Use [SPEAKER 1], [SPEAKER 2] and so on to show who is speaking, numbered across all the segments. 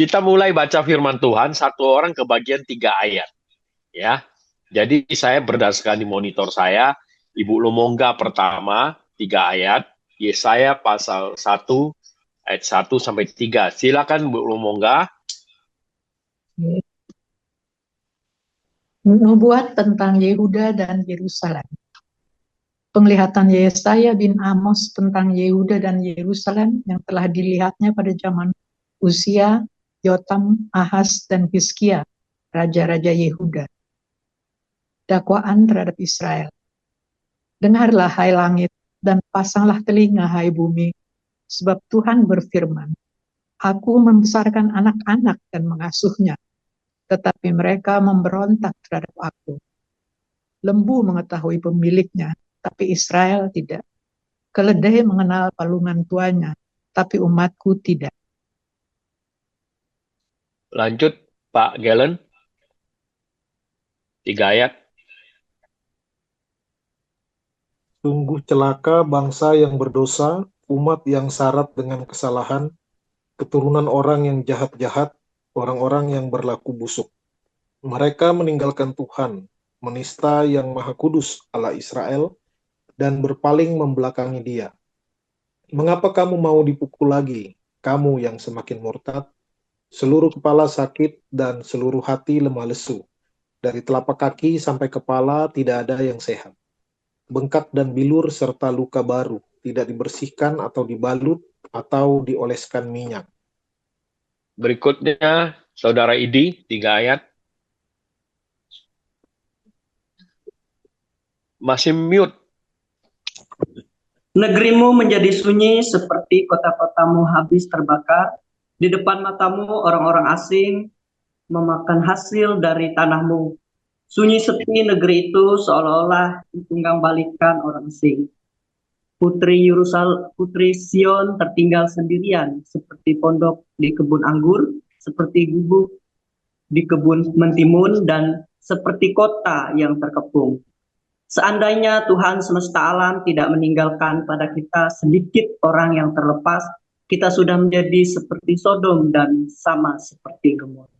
[SPEAKER 1] Kita mulai baca firman Tuhan, satu orang kebagian 3 ayat. Ya, jadi saya berdasarkan di monitor saya, Ibu Lumongga pertama, 3 ayat. Yesaya pasal 1 ayat 1 sampai 3. Silakan Bu Lumongga.
[SPEAKER 2] Nubuat tentang Yehuda dan Yerusalem. Penglihatan Yesaya bin Amos tentang Yehuda dan Yerusalem yang telah dilihatnya pada zaman Uzia, Yotam, Ahaz, dan Hizkia, raja-raja Yehuda. Dakwaan terhadap Israel. Dengarlah, hai langit, dan pasanglah telinga, hai bumi, sebab Tuhan berfirman, Aku membesarkan anak-anak dan mengasuhnya, tetapi mereka memberontak terhadap aku. Lembu mengetahui pemiliknya, tapi Israel tidak. Keledai mengenal palungan tuanya, tapi umatku tidak.
[SPEAKER 1] Lanjut, Pak Galen. 3 ayat.
[SPEAKER 3] Sungguh celaka bangsa yang berdosa, umat yang syarat dengan kesalahan, keturunan orang yang jahat-jahat, orang-orang yang berlaku busuk. Mereka meninggalkan Tuhan, menista yang Maha Kudus Allah Israel, dan berpaling membelakangi Dia. Mengapa kamu mau dipukul lagi, kamu yang semakin murtad? Seluruh kepala sakit dan seluruh hati lemah lesu. Dari telapak kaki sampai kepala tidak ada yang sehat. Bengkak dan bilur serta luka baru, tidak dibersihkan atau dibalut atau dioleskan minyak.
[SPEAKER 1] Berikutnya, Saudara Idi, 3 ayat. Masih mute.
[SPEAKER 4] Negerimu menjadi sunyi seperti kota-kotamu habis terbakar. Di depan matamu orang-orang asing memakan hasil dari tanahmu. Sunyi sepi negeri itu seolah-olah ditunggang balikan orang asing. Putri Sion tertinggal sendirian, seperti pondok di kebun anggur, seperti gubuk di kebun mentimun, dan seperti kota yang terkepung. Seandainya Tuhan semesta alam tidak meninggalkan pada kita sedikit orang yang terlepas, kita sudah menjadi seperti Sodom dan sama seperti Gomora.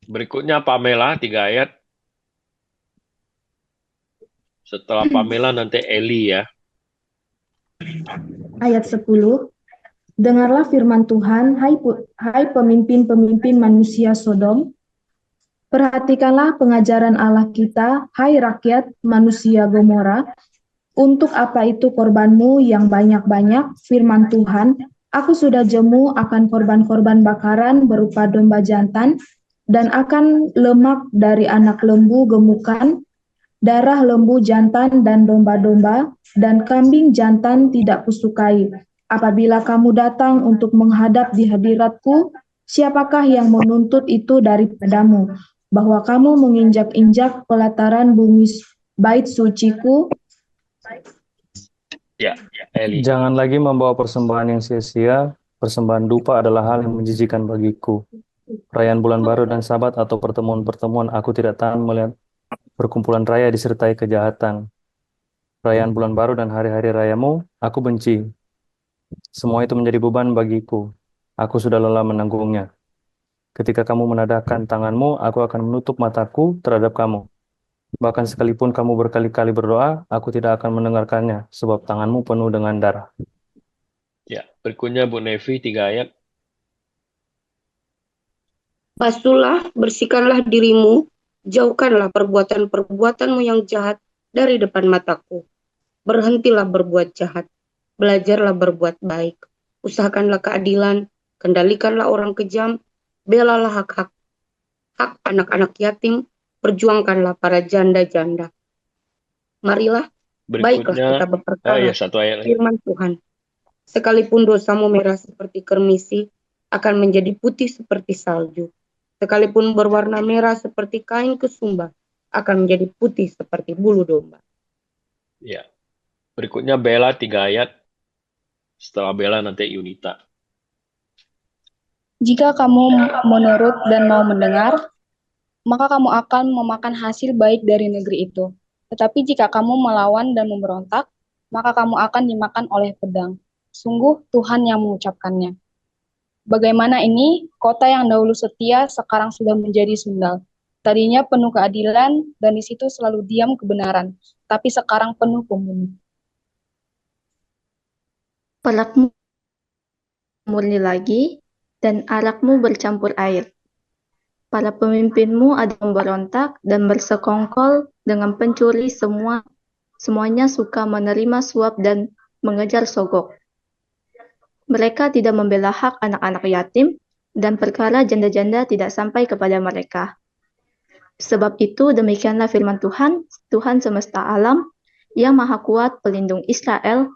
[SPEAKER 1] Berikutnya Pamela, 3 ayat. Setelah Pamela nanti Eli ya.
[SPEAKER 5] Ayat 10. Dengarlah firman Tuhan, hai pemimpin-pemimpin manusia Sodom. Perhatikanlah pengajaran Allah kita, hai rakyat manusia Gomora. Untuk apa itu korbanmu yang banyak-banyak, firman Tuhan, aku sudah jemu akan korban-korban bakaran berupa domba jantan, dan akan lemak dari anak lembu gemukan, darah lembu jantan dan domba-domba, dan kambing jantan tidak kusukai. Apabila kamu datang untuk menghadap di hadiratku, siapakah yang menuntut itu daripadamu? Bahwa kamu menginjak-injak pelataran bumi bait suciku.
[SPEAKER 1] Ya, Eli.
[SPEAKER 6] Jangan lagi membawa persembahan yang sia-sia. Persembahan dupa adalah hal yang menjijikan bagiku. Perayaan bulan baru dan sabat atau pertemuan-pertemuan aku tidak tahan melihat perkumpulan raya disertai kejahatan. Perayaan bulan baru dan hari-hari rayamu, aku benci. Semua itu menjadi beban bagiku. Aku sudah lelah menanggungnya. Ketika kamu menadahkan tanganmu, aku akan menutup mataku terhadap kamu. Bahkan sekalipun kamu berkali-kali berdoa, aku tidak akan mendengarkannya, sebab tanganmu penuh dengan darah.
[SPEAKER 1] Ya, berikutnya Bu Nevi, 3 ayat.
[SPEAKER 7] Basuhlah, bersihkanlah dirimu, jauhkanlah perbuatan-perbuatanmu yang jahat dari depan mataku. Berhentilah berbuat jahat, belajarlah berbuat baik. Usahakanlah keadilan, kendalikanlah orang kejam, belalah hak anak-anak yatim, perjuangkanlah para janda-janda. Marilah, baiklah
[SPEAKER 1] Berikutnya,
[SPEAKER 7] kita berperkara,
[SPEAKER 1] 1 ayat lagi.
[SPEAKER 7] firman Tuhan. Sekalipun dosamu merah seperti kermisi, akan menjadi putih seperti salju. Sekalipun berwarna merah seperti kain kesumba, akan menjadi putih seperti bulu domba.
[SPEAKER 1] Ya, berikutnya Bella, 3 ayat. Setelah Bella nanti Yunita.
[SPEAKER 8] Jika kamu menurut dan mau mendengar, maka kamu akan memakan hasil baik dari negeri itu. Tetapi jika kamu melawan dan memberontak, maka kamu akan dimakan oleh pedang. Sungguh Tuhan yang mengucapkannya. Bagaimana ini? Kota yang dahulu setia sekarang sudah menjadi sundal. Tadinya penuh keadilan dan di situ selalu diam kebenaran, tapi sekarang penuh pembunuh.
[SPEAKER 9] Pelakmu murni lagi, dan arakmu bercampur air. Para pemimpinmu ada yang memberontak dan bersekongkol dengan pencuri semuanya suka menerima suap dan mengejar sogok. Mereka tidak membela hak anak-anak yatim, dan perkara janda-janda tidak sampai kepada mereka. Sebab itu demikianlah firman Tuhan, Tuhan semesta alam, yang maha kuat pelindung Israel.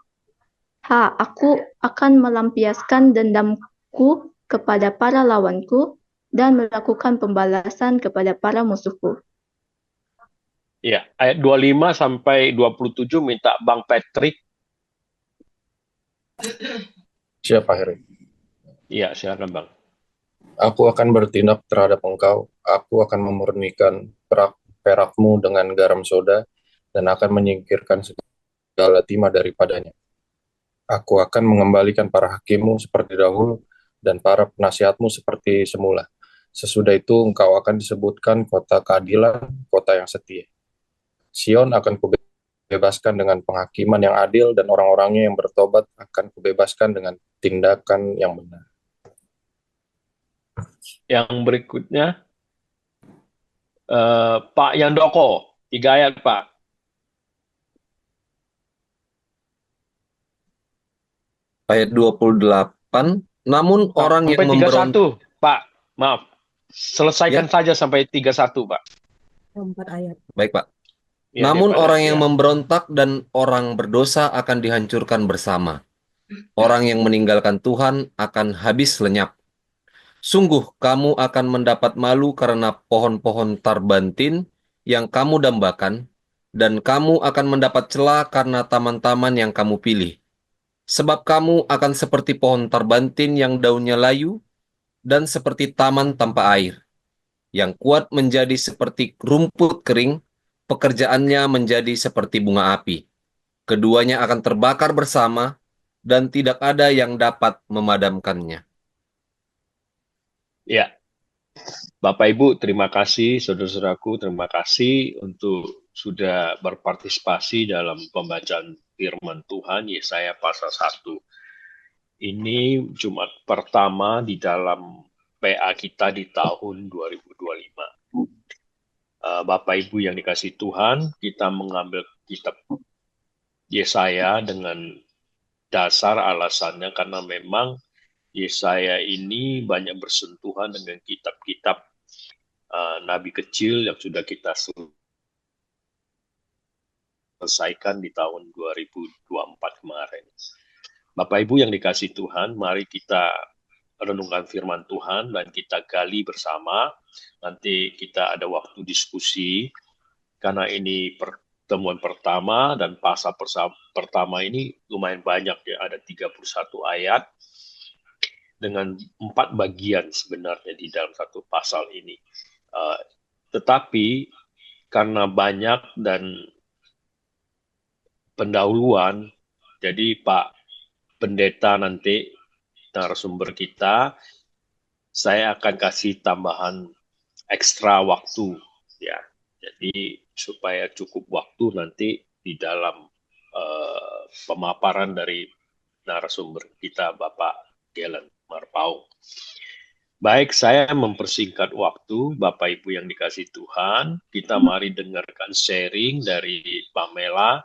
[SPEAKER 9] Aku akan melampiaskan dendamku kepada para lawanku, dan melakukan pembalasan kepada para musuhku.
[SPEAKER 1] Ya, ayat 25 sampai 27 minta Bang Patrick.
[SPEAKER 10] Siapa, Heri?
[SPEAKER 1] Iya, silakan Bang.
[SPEAKER 10] Aku akan bertindak terhadap engkau, aku akan memurnikan perakmu dengan garam soda, dan akan menyingkirkan segala timah daripadanya. Aku akan mengembalikan para hakimmu seperti dahulu, dan para penasihatmu seperti semula. Sesudah itu engkau akan disebutkan kota keadilan, kota yang setia. Sion akan kubebaskan dengan penghakiman yang adil, dan orang-orangnya yang bertobat akan kubebaskan dengan tindakan yang benar.
[SPEAKER 1] Yang berikutnya, Pak Yandoko, 3 ayat Pak.
[SPEAKER 11] Ayat 28, namun
[SPEAKER 1] Pak,
[SPEAKER 11] orang yang
[SPEAKER 1] sampai 31,
[SPEAKER 11] memberontak,
[SPEAKER 1] Pak. Maaf. Selesaikan
[SPEAKER 11] ya,
[SPEAKER 1] saja sampai 31, Pak.
[SPEAKER 12] 4 ayat.
[SPEAKER 11] baik Pak.
[SPEAKER 1] Ya,
[SPEAKER 11] Namun
[SPEAKER 1] daripada,
[SPEAKER 11] orang yang
[SPEAKER 1] ya.
[SPEAKER 11] memberontak dan orang berdosa akan dihancurkan bersama. Orang yang meninggalkan Tuhan akan habis lenyap. Sungguh kamu akan mendapat malu karena pohon-pohon tarbantin yang kamu dambakan, dan kamu akan mendapat cela karena taman-taman yang kamu pilih. Sebab kamu akan seperti pohon tarbantin yang daunnya layu, dan seperti taman tanpa air. Yang kuat menjadi seperti rumput kering, pekerjaannya menjadi seperti bunga api. Keduanya akan terbakar bersama, dan tidak ada yang dapat memadamkannya.
[SPEAKER 1] Ya. Bapak Ibu, terima kasih. Saudara-saudaraku, terima kasih untuk sudah berpartisipasi dalam pembacaan firman Tuhan Yesaya pasal 1. Ini Jumat pertama di dalam PA kita di tahun 2025. Bapak Ibu yang dikasih Tuhan, kita mengambil kitab Yesaya dengan dasar alasannya karena memang Yesaya ini banyak bersentuhan dengan kitab-kitab nabi kecil yang sudah kita selesaikan di tahun 2024 kemarin. Bapak Ibu yang dikasih Tuhan, mari kita renungkan firman Tuhan dan kita gali bersama. Nanti kita ada waktu diskusi, karena ini pertemuan pertama dan pasal pertama ini lumayan banyak ya, ada 31 ayat dengan 4 bagian sebenarnya di dalam satu pasal ini. Tetapi karena banyak dan pendahuluan, jadi Pak Pendeta nanti narasumber kita, saya akan kasih tambahan ekstra waktu ya. Jadi supaya cukup waktu nanti di dalam pemaparan dari narasumber kita Bapak Gelen Marpaung. Baik, saya mempersingkat waktu, Bapak Ibu yang dikasih Tuhan. Kita mari dengarkan sharing dari Pamela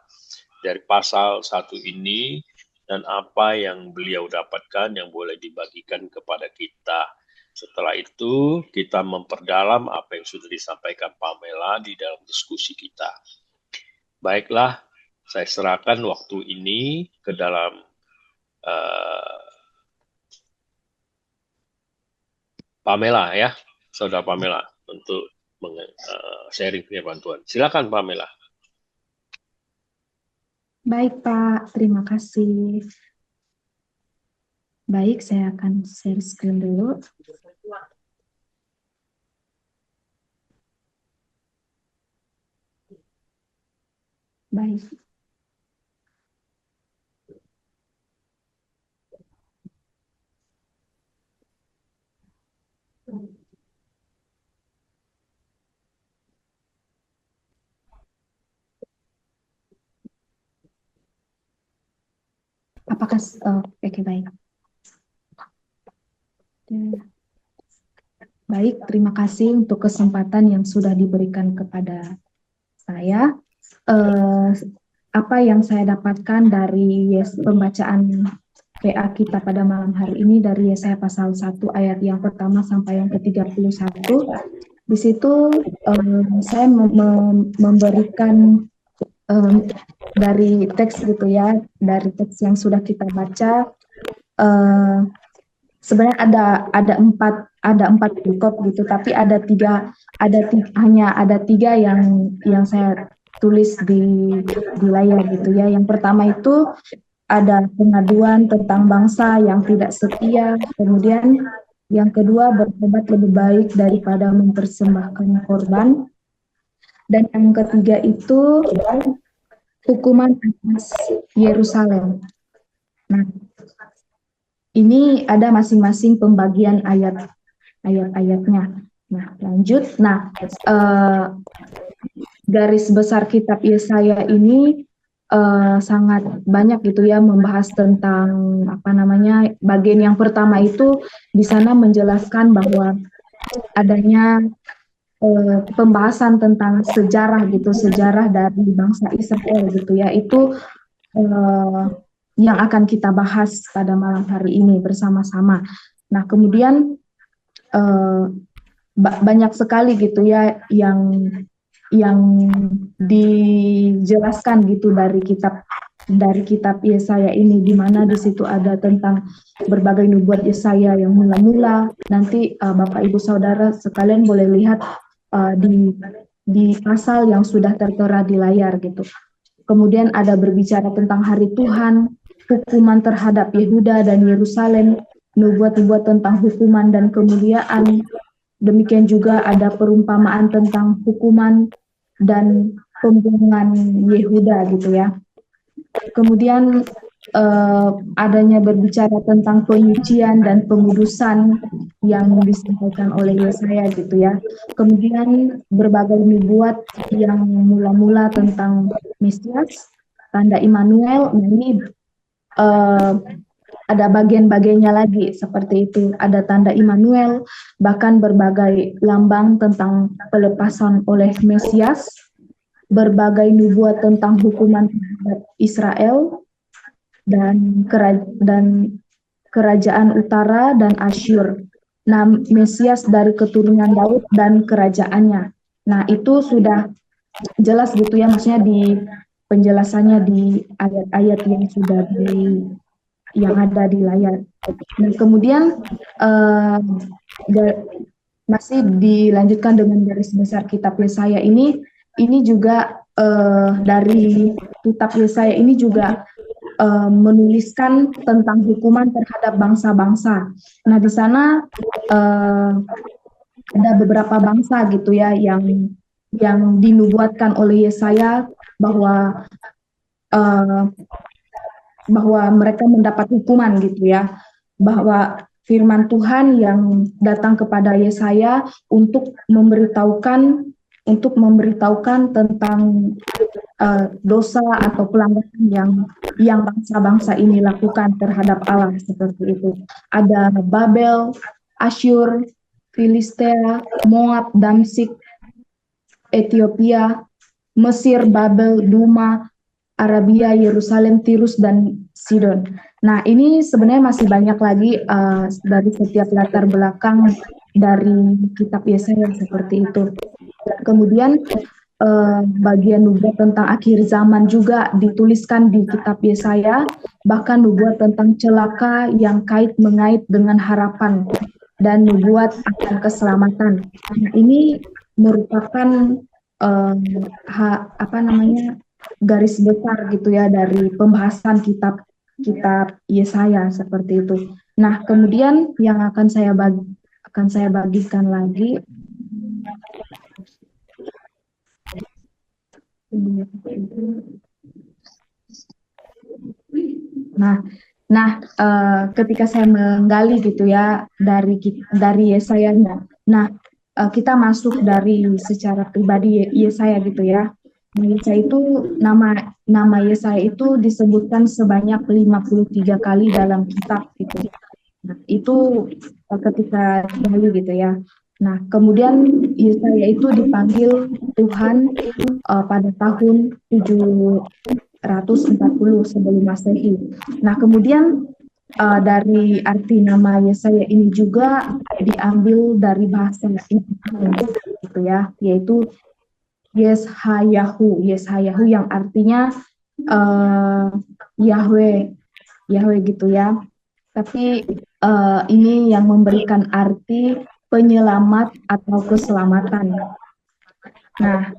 [SPEAKER 1] dari pasal 1 ini, dan apa yang beliau dapatkan yang boleh dibagikan kepada kita. Setelah itu, kita memperdalam apa yang sudah disampaikan Pamela di dalam diskusi kita. Baiklah, saya serahkan waktu ini ke dalam Pamela ya, Saudara Pamela, untuk sharing firman Tuhan. Silakan Pamela.
[SPEAKER 5] Baik, Pak. Terima kasih. Baik, saya akan share screen dulu. Baik. Apakah oke, baik. Baik, terima kasih untuk kesempatan yang sudah diberikan kepada saya. Apa yang saya dapatkan dari pembacaan PA kita pada malam hari ini dari Yesaya pasal 1 ayat yang pertama sampai yang ke-31. Di situ saya memberikan dari teks gitu ya, dari teks yang sudah kita baca, sebenarnya ada empat perikop gitu, tapi hanya ada tiga yang saya tulis di layar gitu ya. Yang pertama itu ada pengaduan tentang bangsa yang tidak setia, kemudian yang kedua bertobat lebih baik daripada mempersembahkan korban, dan yang ketiga itu hukuman atas Yerusalem. Nah, ini ada masing-masing pembagian ayat-ayatnya. Nah, lanjut. Nah, garis besar kitab Yesaya ini sangat banyak gitu ya, membahas tentang bagian yang pertama itu di sana menjelaskan bahwa adanya pembahasan tentang sejarah gitu, sejarah dari bangsa Israel gitu ya. Itu yang akan kita bahas pada malam hari ini bersama-sama. Nah, kemudian banyak sekali gitu ya yang dijelaskan gitu dari kitab Yesaya ini, di mana di situ ada tentang berbagai nubuat Yesaya yang mula-mula. Nanti Bapak Ibu Saudara sekalian boleh lihat di pasal yang sudah tertera di layar gitu. Kemudian ada berbicara tentang hari Tuhan, hukuman terhadap Yehuda dan Yerusalem, nubuat-nubuat tentang hukuman dan kemuliaan. Demikian juga ada perumpamaan tentang hukuman dan pembuangan Yehuda gitu ya. Kemudian adanya berbicara tentang penyucian dan pengudusan yang disampaikan oleh Yesaya gitu ya. Kemudian berbagai nubuat yang mula-mula tentang Mesias, tanda Immanuel. Nah, ini ada bagian-bagiannya lagi seperti itu. Ada tanda Immanuel, bahkan berbagai lambang tentang pelepasan oleh Mesias, berbagai nubuat tentang hukuman terhadap Israel, dan kerajaan utara dan Asyur. Nah, Mesias dari keturunan Daud dan kerajaannya. Nah, itu sudah jelas gitu ya, maksudnya di penjelasannya di ayat-ayat yang ada di layar. Dan kemudian masih dilanjutkan dengan garis besar kitab Yesaya ini juga dari kitab Yesaya ini juga menuliskan tentang hukuman terhadap bangsa-bangsa. Nah, di sana ada beberapa bangsa gitu ya yang dinubuatkan oleh Yesaya bahwa mereka mendapat hukuman gitu ya, bahwa firman Tuhan yang datang kepada Yesaya untuk memberitahukan tentang dosa atau pelanggaran yang bangsa-bangsa ini lakukan terhadap Allah seperti itu. Ada Babel, Asyur, Filistea, Moab, Damsik, Ethiopia, Mesir, Babel, Duma, Arabia, Yerusalem, Tirus, dan Sidon. Nah, ini sebenarnya masih banyak lagi dari setiap latar belakang dari kitab Yesaya seperti itu. Kemudian bagian nubuat tentang akhir zaman juga dituliskan di kitab Yesaya, bahkan nubuat tentang celaka yang mengait dengan harapan dan nubuat akan keselamatan. Nah, ini merupakan garis besar gitu ya dari pembahasan kitab Yesaya seperti itu. Nah, kemudian yang akan saya bagikan lagi. Nah, ketika saya menggali gitu ya dari Yesaya-nya. Nah, kita masuk dari secara pribadi Yesaya gitu ya. Yesaya itu nama Yesaya itu disebutkan sebanyak 53 kali dalam kitab gitu. Nah, itu ketika dahulu gitu ya. Nah, kemudian Yesaya itu dipanggil Tuhan pada tahun 740 sebelum Masehi. Nah, kemudian dari arti nama Yesaya ini juga diambil dari bahasa Ibrani gitu ya, yaitu Yeshayahu yang artinya Yahweh gitu ya. Tapi ini yang memberikan arti penyelamat atau keselamatan. Nah,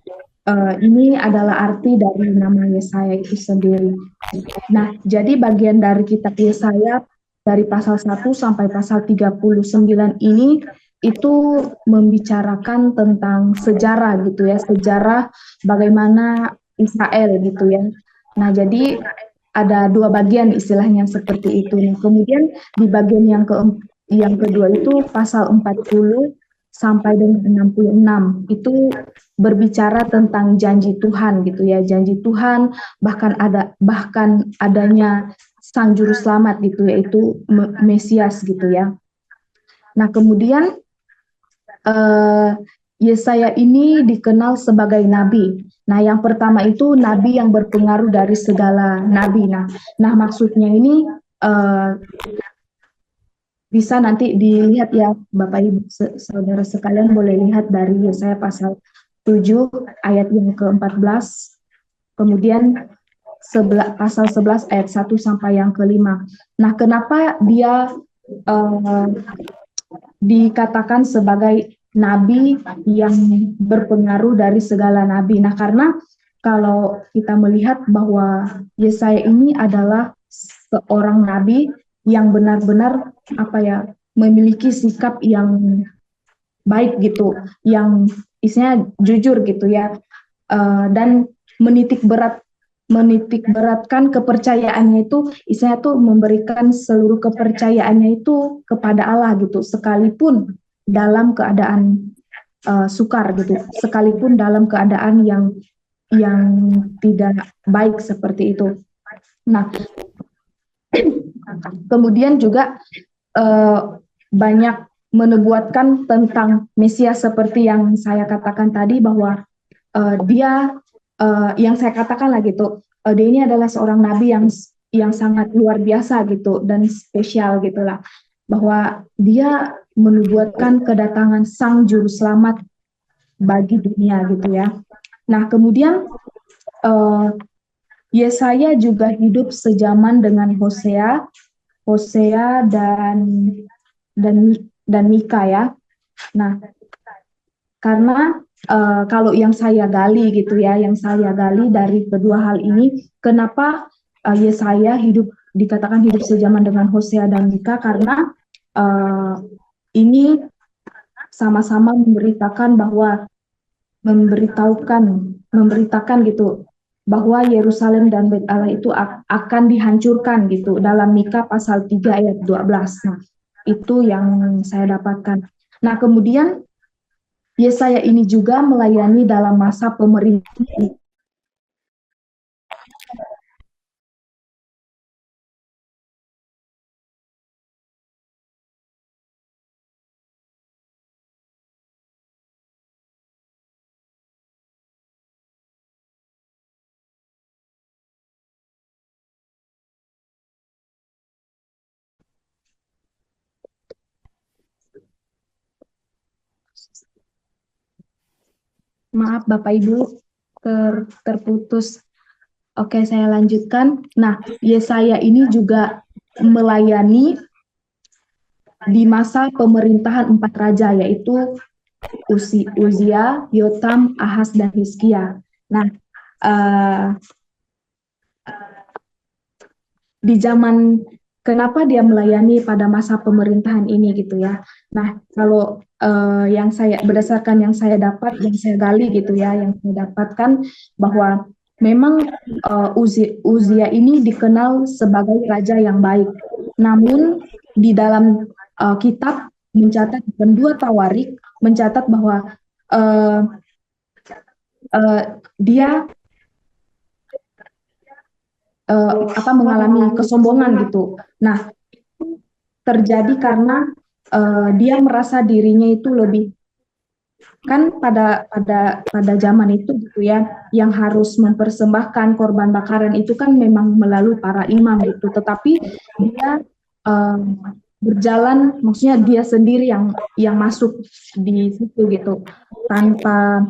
[SPEAKER 5] ini adalah arti dari nama Yesaya itu sendiri. Nah, jadi bagian dari kitab Yesaya dari pasal 1 sampai pasal 39 ini itu membicarakan tentang sejarah gitu ya, sejarah bagaimana Israel gitu ya. Nah, jadi ada dua bagian istilahnya seperti itu. Nah, kemudian di bagian yang kedua itu pasal 40 sampai dengan 66 itu berbicara tentang janji Tuhan gitu ya, janji Tuhan bahkan adanya sang juru selamat gitu, yaitu Mesias gitu ya. Nah, kemudian Yesaya ini dikenal sebagai nabi. Nah, yang pertama itu nabi yang berpengaruh dari segala nabi. Nah maksudnya ini bisa nanti dilihat ya Bapak Ibu Saudara sekalian, boleh lihat dari Yesaya pasal 7 ayat yang ke-14, kemudian pasal 11 ayat 1 sampai yang ke-5. Nah, kenapa dia dikatakan sebagai nabi yang berpengaruh dari segala nabi? Nah, karena kalau kita melihat bahwa Yesaya ini adalah seorang nabi yang benar-benar memiliki sikap yang baik gitu, yang isinya jujur gitu ya, dan menitik beratkan kepercayaannya itu, istilahnya tuh memberikan seluruh kepercayaannya itu kepada Allah gitu, sekalipun dalam keadaan sukar gitu, sekalipun dalam keadaan yang tidak baik seperti itu. Nah, kemudian juga banyak menubuatkan tentang Mesias seperti yang saya katakan tadi, bahwa dia yang saya katakan lah gitu, dia ini adalah seorang nabi yang sangat luar biasa gitu dan spesial gitulah, bahwa dia menubuatkan kedatangan sang juru selamat bagi dunia gitu ya. Nah, kemudian Yesaya juga hidup sejaman dengan Hosea dan Mika ya. Nah, karena kalau yang saya gali gitu ya, dari kedua hal ini, kenapa Yesaya dikatakan hidup sejaman dengan Hosea dan Mika, karena ini sama-sama memberitakan gitu bahwa Yerusalem dan Bait Allah itu akan dihancurkan gitu dalam Mika pasal 3 ayat 12. Nah, itu yang saya dapatkan. Nah, kemudian Yesaya ini juga melayani dalam masa pemerintahan Maaf Bapak Ibu, terputus. Oke, saya lanjutkan. Nah, Yesaya ini juga melayani di masa pemerintahan 4 raja, yaitu Uzia, Yotam, Ahaz, dan Hizkia. Nah, di zaman kenapa dia melayani pada masa pemerintahan ini gitu ya. Nah, kalau berdasarkan yang saya gali gitu ya, yang saya dapatkan bahwa memang Uzia ini dikenal sebagai raja yang baik. Namun di dalam kitab mencatat, dan 2 Tawarik mencatat bahwa dia mengalami kesombongan gitu. Nah, terjadi karena dia merasa dirinya itu lebih, kan pada zaman itu gitu ya, yang harus mempersembahkan korban bakaran itu kan memang melalui para imam gitu, tetapi dia berjalan, maksudnya dia sendiri yang masuk di situ gitu, tanpa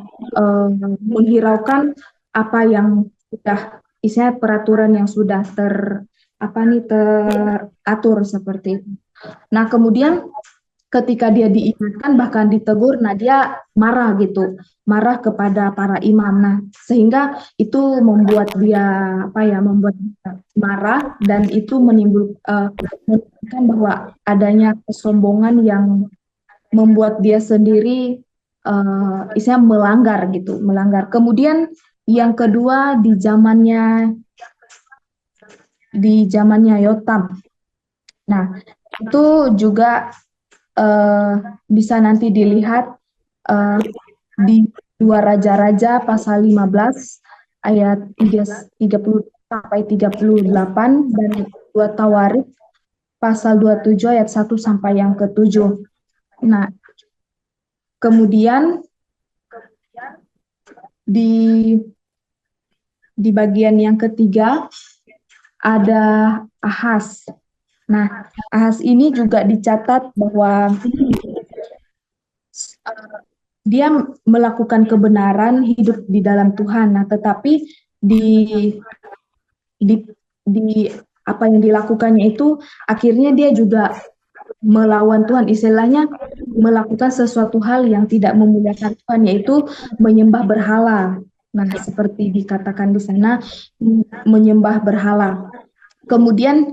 [SPEAKER 5] menghiraukan apa yang sudah, isinya peraturan yang sudah teratur seperti itu. Nah, kemudian ketika dia diingatkan bahkan ditegur, nah dia marah gitu, marah kepada para imam. Nah, sehingga itu membuat dia membuat dia marah, dan itu menunjukkan bahwa adanya kesombongan yang membuat dia sendiri isinya melanggar gitu, melanggar. Kemudian yang kedua di zamannya Yotam. Nah, itu juga bisa nanti dilihat di 2 Raja-Raja pasal 15 ayat 30 sampai 38, dan 2 Tawarikh pasal 27 ayat 1 sampai yang ke-7. Nah, kemudian di bagian yang ketiga ada Ahaz. Nah, Ahaz ini juga dicatat bahwa dia melakukan kebenaran, hidup di dalam Tuhan. Nah, tetapi di apa yang dilakukannya itu akhirnya dia juga melawan Tuhan, istilahnya melakukan sesuatu hal yang tidak memuliakan Tuhan, yaitu menyembah berhala. Nah, seperti dikatakan di sana, menyembah berhala. Kemudian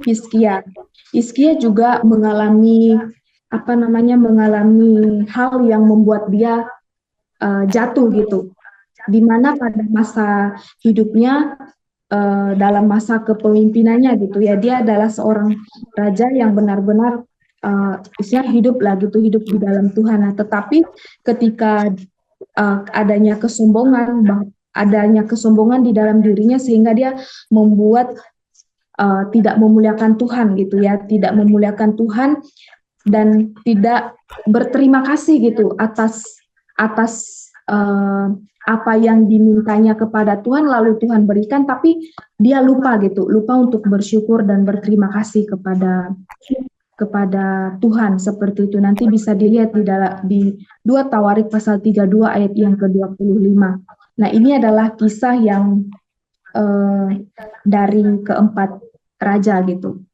[SPEAKER 5] Hizkia juga mengalami hal yang membuat dia jatuh gitu, di mana pada masa hidupnya, dalam masa kepemimpinannya gitu ya, dia adalah seorang raja yang benar-benar hidup di dalam Tuhan. Nah, tetapi ketika adanya kesombongan di dalam dirinya, sehingga dia membuat tidak memuliakan Tuhan gitu ya, tidak memuliakan Tuhan dan tidak berterima kasih gitu atas apa yang dimintanya kepada Tuhan, lalu Tuhan berikan, tapi dia lupa untuk bersyukur dan berterima kasih kepada Tuhan seperti itu. Nanti bisa dilihat di 2 Tawarikh pasal 32 ayat yang ke-25. Nah, ini adalah kisah yang dari keempat raja gitu.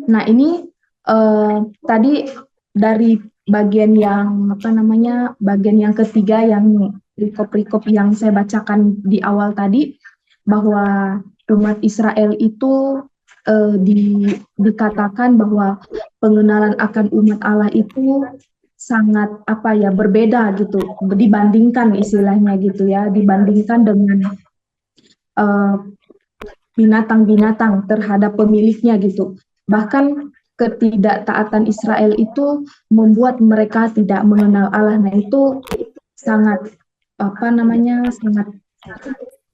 [SPEAKER 5] Nah, ini tadi dari bagian yang bagian yang ketiga, yang rikop yang saya bacakan di awal tadi, bahwa umat Israel itu dikatakan bahwa pengenalan akan umat Allah itu sangat berbeda gitu, dibandingkan istilahnya gitu ya, dibandingkan dengan binatang-binatang terhadap pemiliknya gitu. Bahkan ketidaktaatan Israel itu membuat mereka tidak mengenal Allah. Nah, itu sangat sangat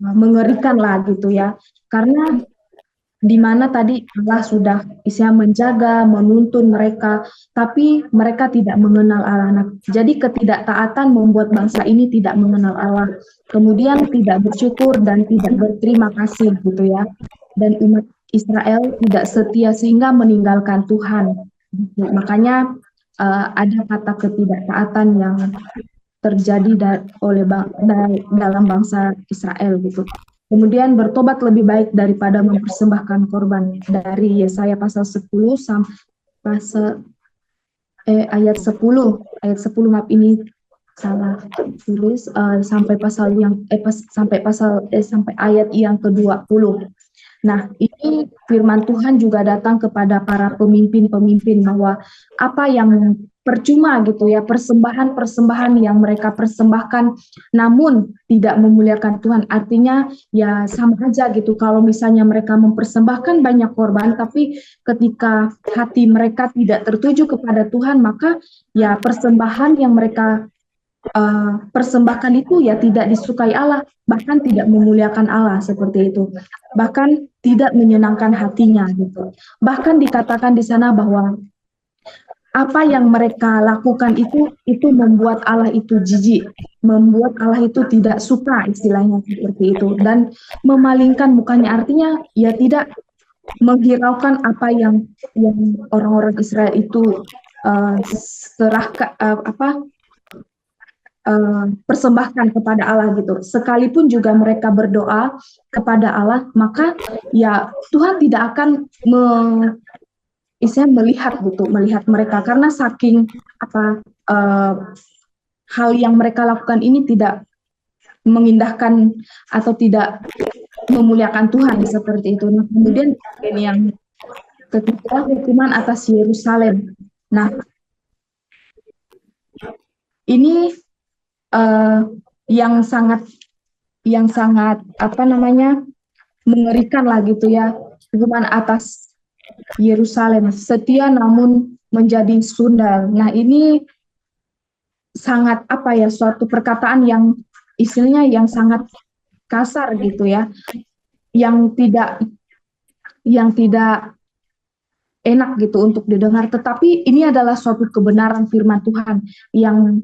[SPEAKER 5] mengerikan lah gitu ya, karena di mana tadi Allah sudah menjaga, menuntun mereka, tapi mereka tidak mengenal Allah. Nah, jadi ketidaktaatan membuat bangsa ini tidak mengenal Allah, kemudian tidak bersyukur dan tidak berterima kasih gitu ya, dan umat Israel tidak setia sehingga meninggalkan Tuhan. Makanya ada kata ketidaktaatan yang terjadi dalam bangsa Israel gitu. Kemudian bertobat lebih baik daripada mempersembahkan korban, dari Yesaya pasal 10 sampai ayat 10 maaf, ini salah tulis, sampai ayat yang ke-20. Nah, ini firman Tuhan juga datang kepada para pemimpin-pemimpin, bahwa apa yang percuma gitu ya, persembahan-persembahan yang mereka persembahkan namun tidak memuliakan Tuhan. Artinya ya sama aja gitu, kalau misalnya mereka mempersembahkan banyak korban tapi ketika hati mereka tidak tertuju kepada Tuhan, maka ya persembahan yang mereka persembahkan itu ya tidak disukai Allah, bahkan tidak memuliakan Allah seperti itu, bahkan tidak menyenangkan hatinya gitu. Bahkan dikatakan di sana bahwa apa yang mereka lakukan itu membuat Allah itu jijik, membuat Allah itu tidak suka, istilahnya seperti itu, dan memalingkan mukanya. Artinya ya tidak menghiraukan apa yang orang-orang Israel itu persembahkan kepada Allah gitu. Sekalipun juga mereka berdoa kepada Allah, maka ya Tuhan tidak akan melihat mereka, karena saking hal yang mereka lakukan ini tidak mengindahkan atau tidak memuliakan Tuhan seperti itu. Nah, kemudian yang ketiga, hukuman atas Yerusalem. Nah, ini yang sangat mengerikan lah gitu ya, hukuman atas Yerusalem, setia namun menjadi sundal. Nah, ini sangat suatu perkataan yang istilahnya yang sangat kasar gitu ya, yang tidak enak gitu untuk didengar. Tetapi ini adalah suatu kebenaran firman Tuhan yang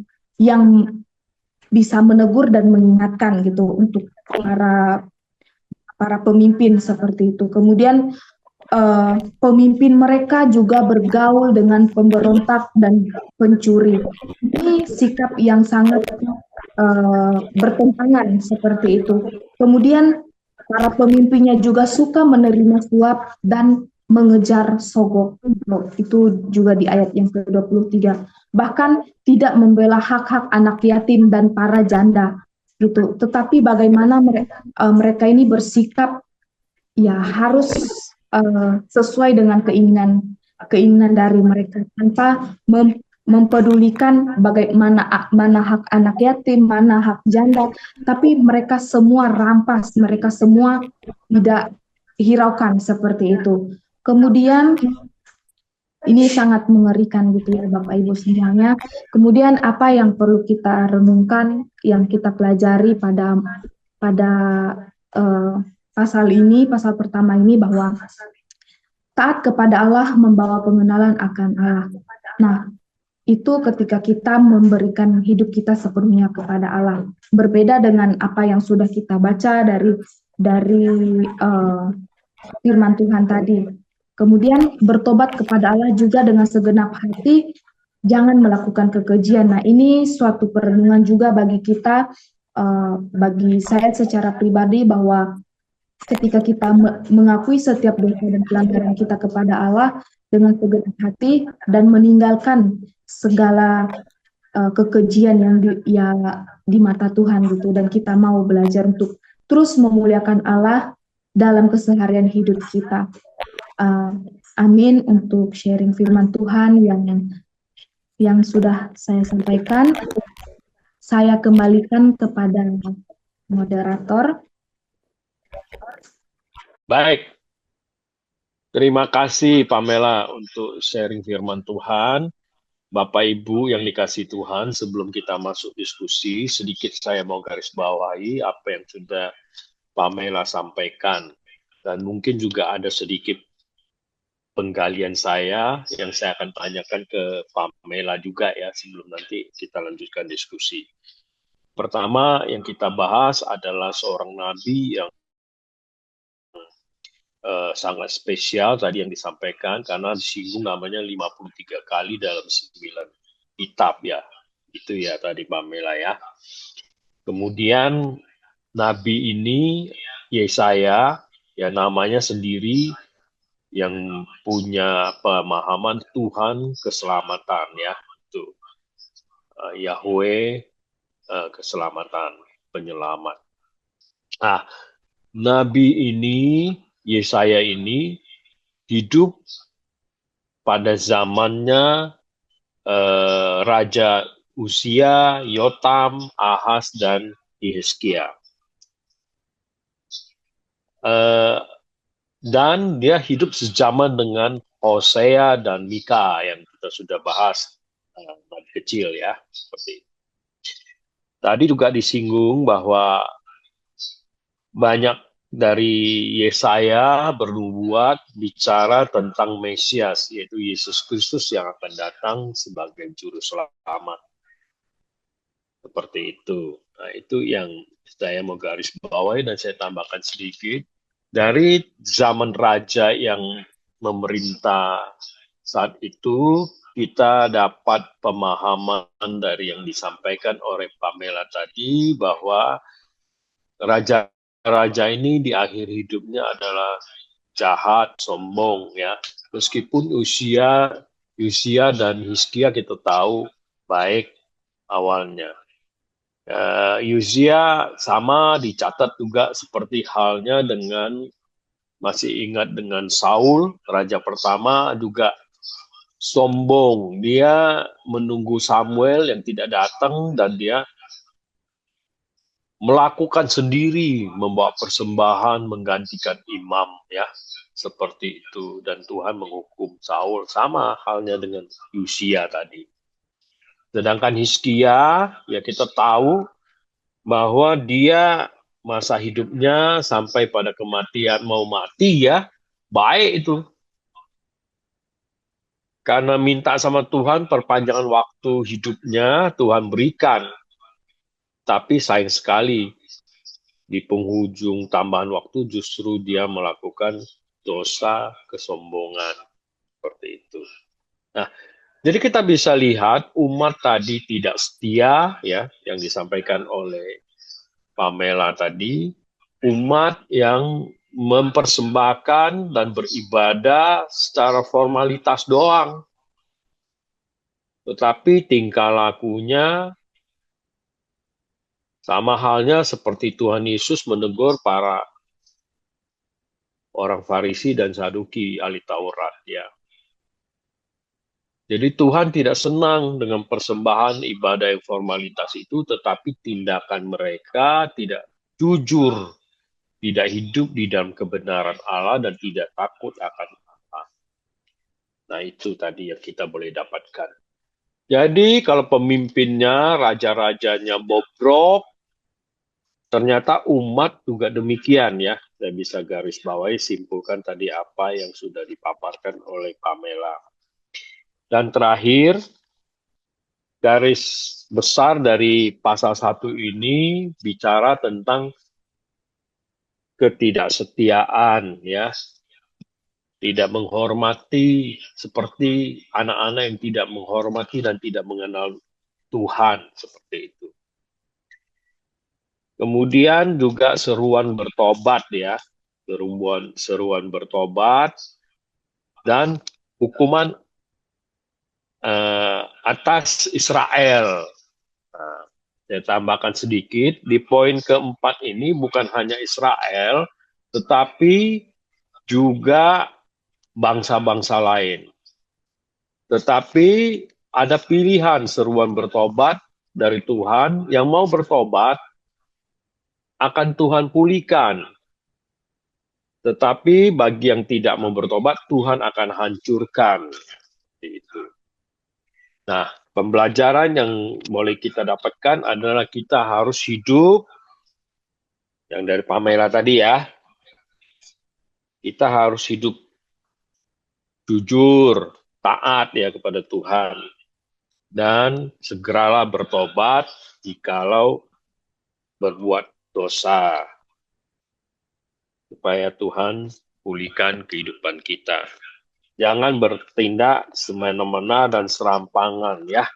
[SPEAKER 5] bisa menegur dan mengingatkan gitu untuk para pemimpin seperti itu. Kemudian pemimpin mereka juga bergaul dengan pemberontak dan pencuri. Ini sikap yang sangat bertentangan seperti itu. Kemudian para pemimpinnya juga suka menerima suap dan mengejar sogok. Itu juga di ayat yang ke-23. Bahkan tidak membela hak-hak anak yatim dan para janda gitu. Tetapi bagaimana mereka ini bersikap ya harus sesuai dengan keinginan dari mereka, tanpa mempedulikan bagaimana hak anak yatim, mana hak janda, tapi mereka semua rampas, mereka semua tidak hiraukan seperti itu. Kemudian ini sangat mengerikan gitu ya Bapak Ibu semuanya. Kemudian apa yang perlu kita renungkan, yang kita pelajari pada pasal pertama ini, bahwa taat kepada Allah membawa pengenalan akan Allah. Nah, itu ketika kita memberikan hidup kita sepenuhnya kepada Allah. Berbeda dengan apa yang sudah kita baca dari firman Tuhan tadi. Kemudian bertobat kepada Allah juga dengan segenap hati, jangan melakukan kekejian. Nah, ini suatu perenungan juga bagi kita, bagi saya secara pribadi, bahwa ketika kita mengakui setiap dosa dan pelanggaran kita kepada Allah dengan segenap hati dan meninggalkan segala kekejian yang di mata Tuhan gitu, dan kita mau belajar untuk terus memuliakan Allah dalam keseharian hidup kita. Amin untuk sharing firman Tuhan yang sudah saya sampaikan. Saya kembalikan kepada moderator.
[SPEAKER 1] Baik, terima kasih Pamela untuk sharing firman Tuhan. Bapak Ibu yang dikasih Tuhan, sebelum kita masuk diskusi, sedikit saya mau garis bawahi apa yang sudah Pamela sampaikan. Dan mungkin juga ada sedikit penggalian saya yang saya akan tanyakan ke Pamela juga ya, sebelum nanti kita lanjutkan diskusi. Pertama yang kita bahas adalah seorang nabi yang sangat spesial tadi yang disampaikan, karena disinggung namanya 53 kali dalam 9 kitab ya. Itu ya tadi Pamela ya. Kemudian nabi ini Yesaya, ya namanya sendiri yang punya pemahaman Tuhan keselamatan ya. Itu Yahweh keselamatan, penyelamat. Nah, nabi ini Yesaya ini hidup pada zamannya Raja Uzia, Yotam, Ahaz, dan Yehezkia. Dan dia hidup sejaman dengan Hosea dan Mika yang kita sudah bahas dari kecil ya. Seperti itu. Tadi juga disinggung bahwa banyak dari Yesaya bernubuat bicara tentang Mesias, yaitu Yesus Kristus yang akan datang sebagai juru selamat. Seperti itu. Nah, itu yang saya mau garis bawahi dan saya tambahkan sedikit. Dari zaman raja yang memerintah saat itu, kita dapat pemahaman dari yang disampaikan oleh Pamela tadi, bahwa raja ini di akhir hidupnya adalah jahat, sombong, ya. Meskipun Uzia dan Hizkia kita tahu baik awalnya. Uzia sama dicatat juga seperti halnya dengan, masih ingat dengan Saul, raja pertama juga sombong. Dia menunggu Samuel yang tidak datang dan dia melakukan sendiri, membawa persembahan, menggantikan imam, ya, seperti itu. Dan Tuhan menghukum Saul, sama halnya dengan Uzia tadi. Sedangkan Hizkia, ya kita tahu bahwa dia masa hidupnya sampai pada kematian, mau mati ya, baik itu. Karena minta sama Tuhan perpanjangan waktu hidupnya, Tuhan berikan. Tapi sayang sekali, di penghujung tambahan waktu justru dia melakukan dosa kesombongan. Seperti itu. Nah, jadi kita bisa lihat umat tadi tidak setia, ya, yang disampaikan oleh Pamela tadi, umat yang mempersembahkan dan beribadah secara formalitas doang. Tetapi tingkah lakunya sama halnya seperti Tuhan Yesus menegur para orang Farisi dan Saduki, ahli Taurat, ya. Jadi Tuhan tidak senang dengan persembahan ibadah yang formalitas itu, tetapi tindakan mereka tidak jujur, tidak hidup di dalam kebenaran Allah, dan tidak takut akan Allah. Nah, itu tadi yang kita boleh dapatkan. Jadi kalau pemimpinnya, raja-rajanya bobrok, ternyata umat juga demikian, ya. Saya bisa garis bawahi, simpulkan tadi apa yang sudah dipaparkan oleh Pamela. Dan terakhir, garis besar dari pasal 1 ini bicara tentang ketidaksetiaan, ya. Tidak menghormati, seperti anak-anak yang tidak menghormati dan tidak mengenal Tuhan, seperti itu. Kemudian juga seruan bertobat, ya. Seruan bertobat dan hukuman atas Israel. Nah, saya tambahkan sedikit, di poin keempat ini bukan hanya Israel, tetapi juga bangsa-bangsa lain. Tetapi ada pilihan seruan bertobat dari Tuhan. Yang mau bertobat akan Tuhan pulihkan. Tetapi bagi yang tidak mau bertobat, Tuhan akan hancurkan. Itu. Nah, pembelajaran yang boleh kita dapatkan adalah kita harus hidup, yang dari Pamela tadi, ya. Kita harus hidup jujur, taat, ya, kepada Tuhan. Dan segeralah bertobat jikalau berbuat dosa, supaya Tuhan pulihkan kehidupan kita. Jangan bertindak semena-mena dan serampangan, ya.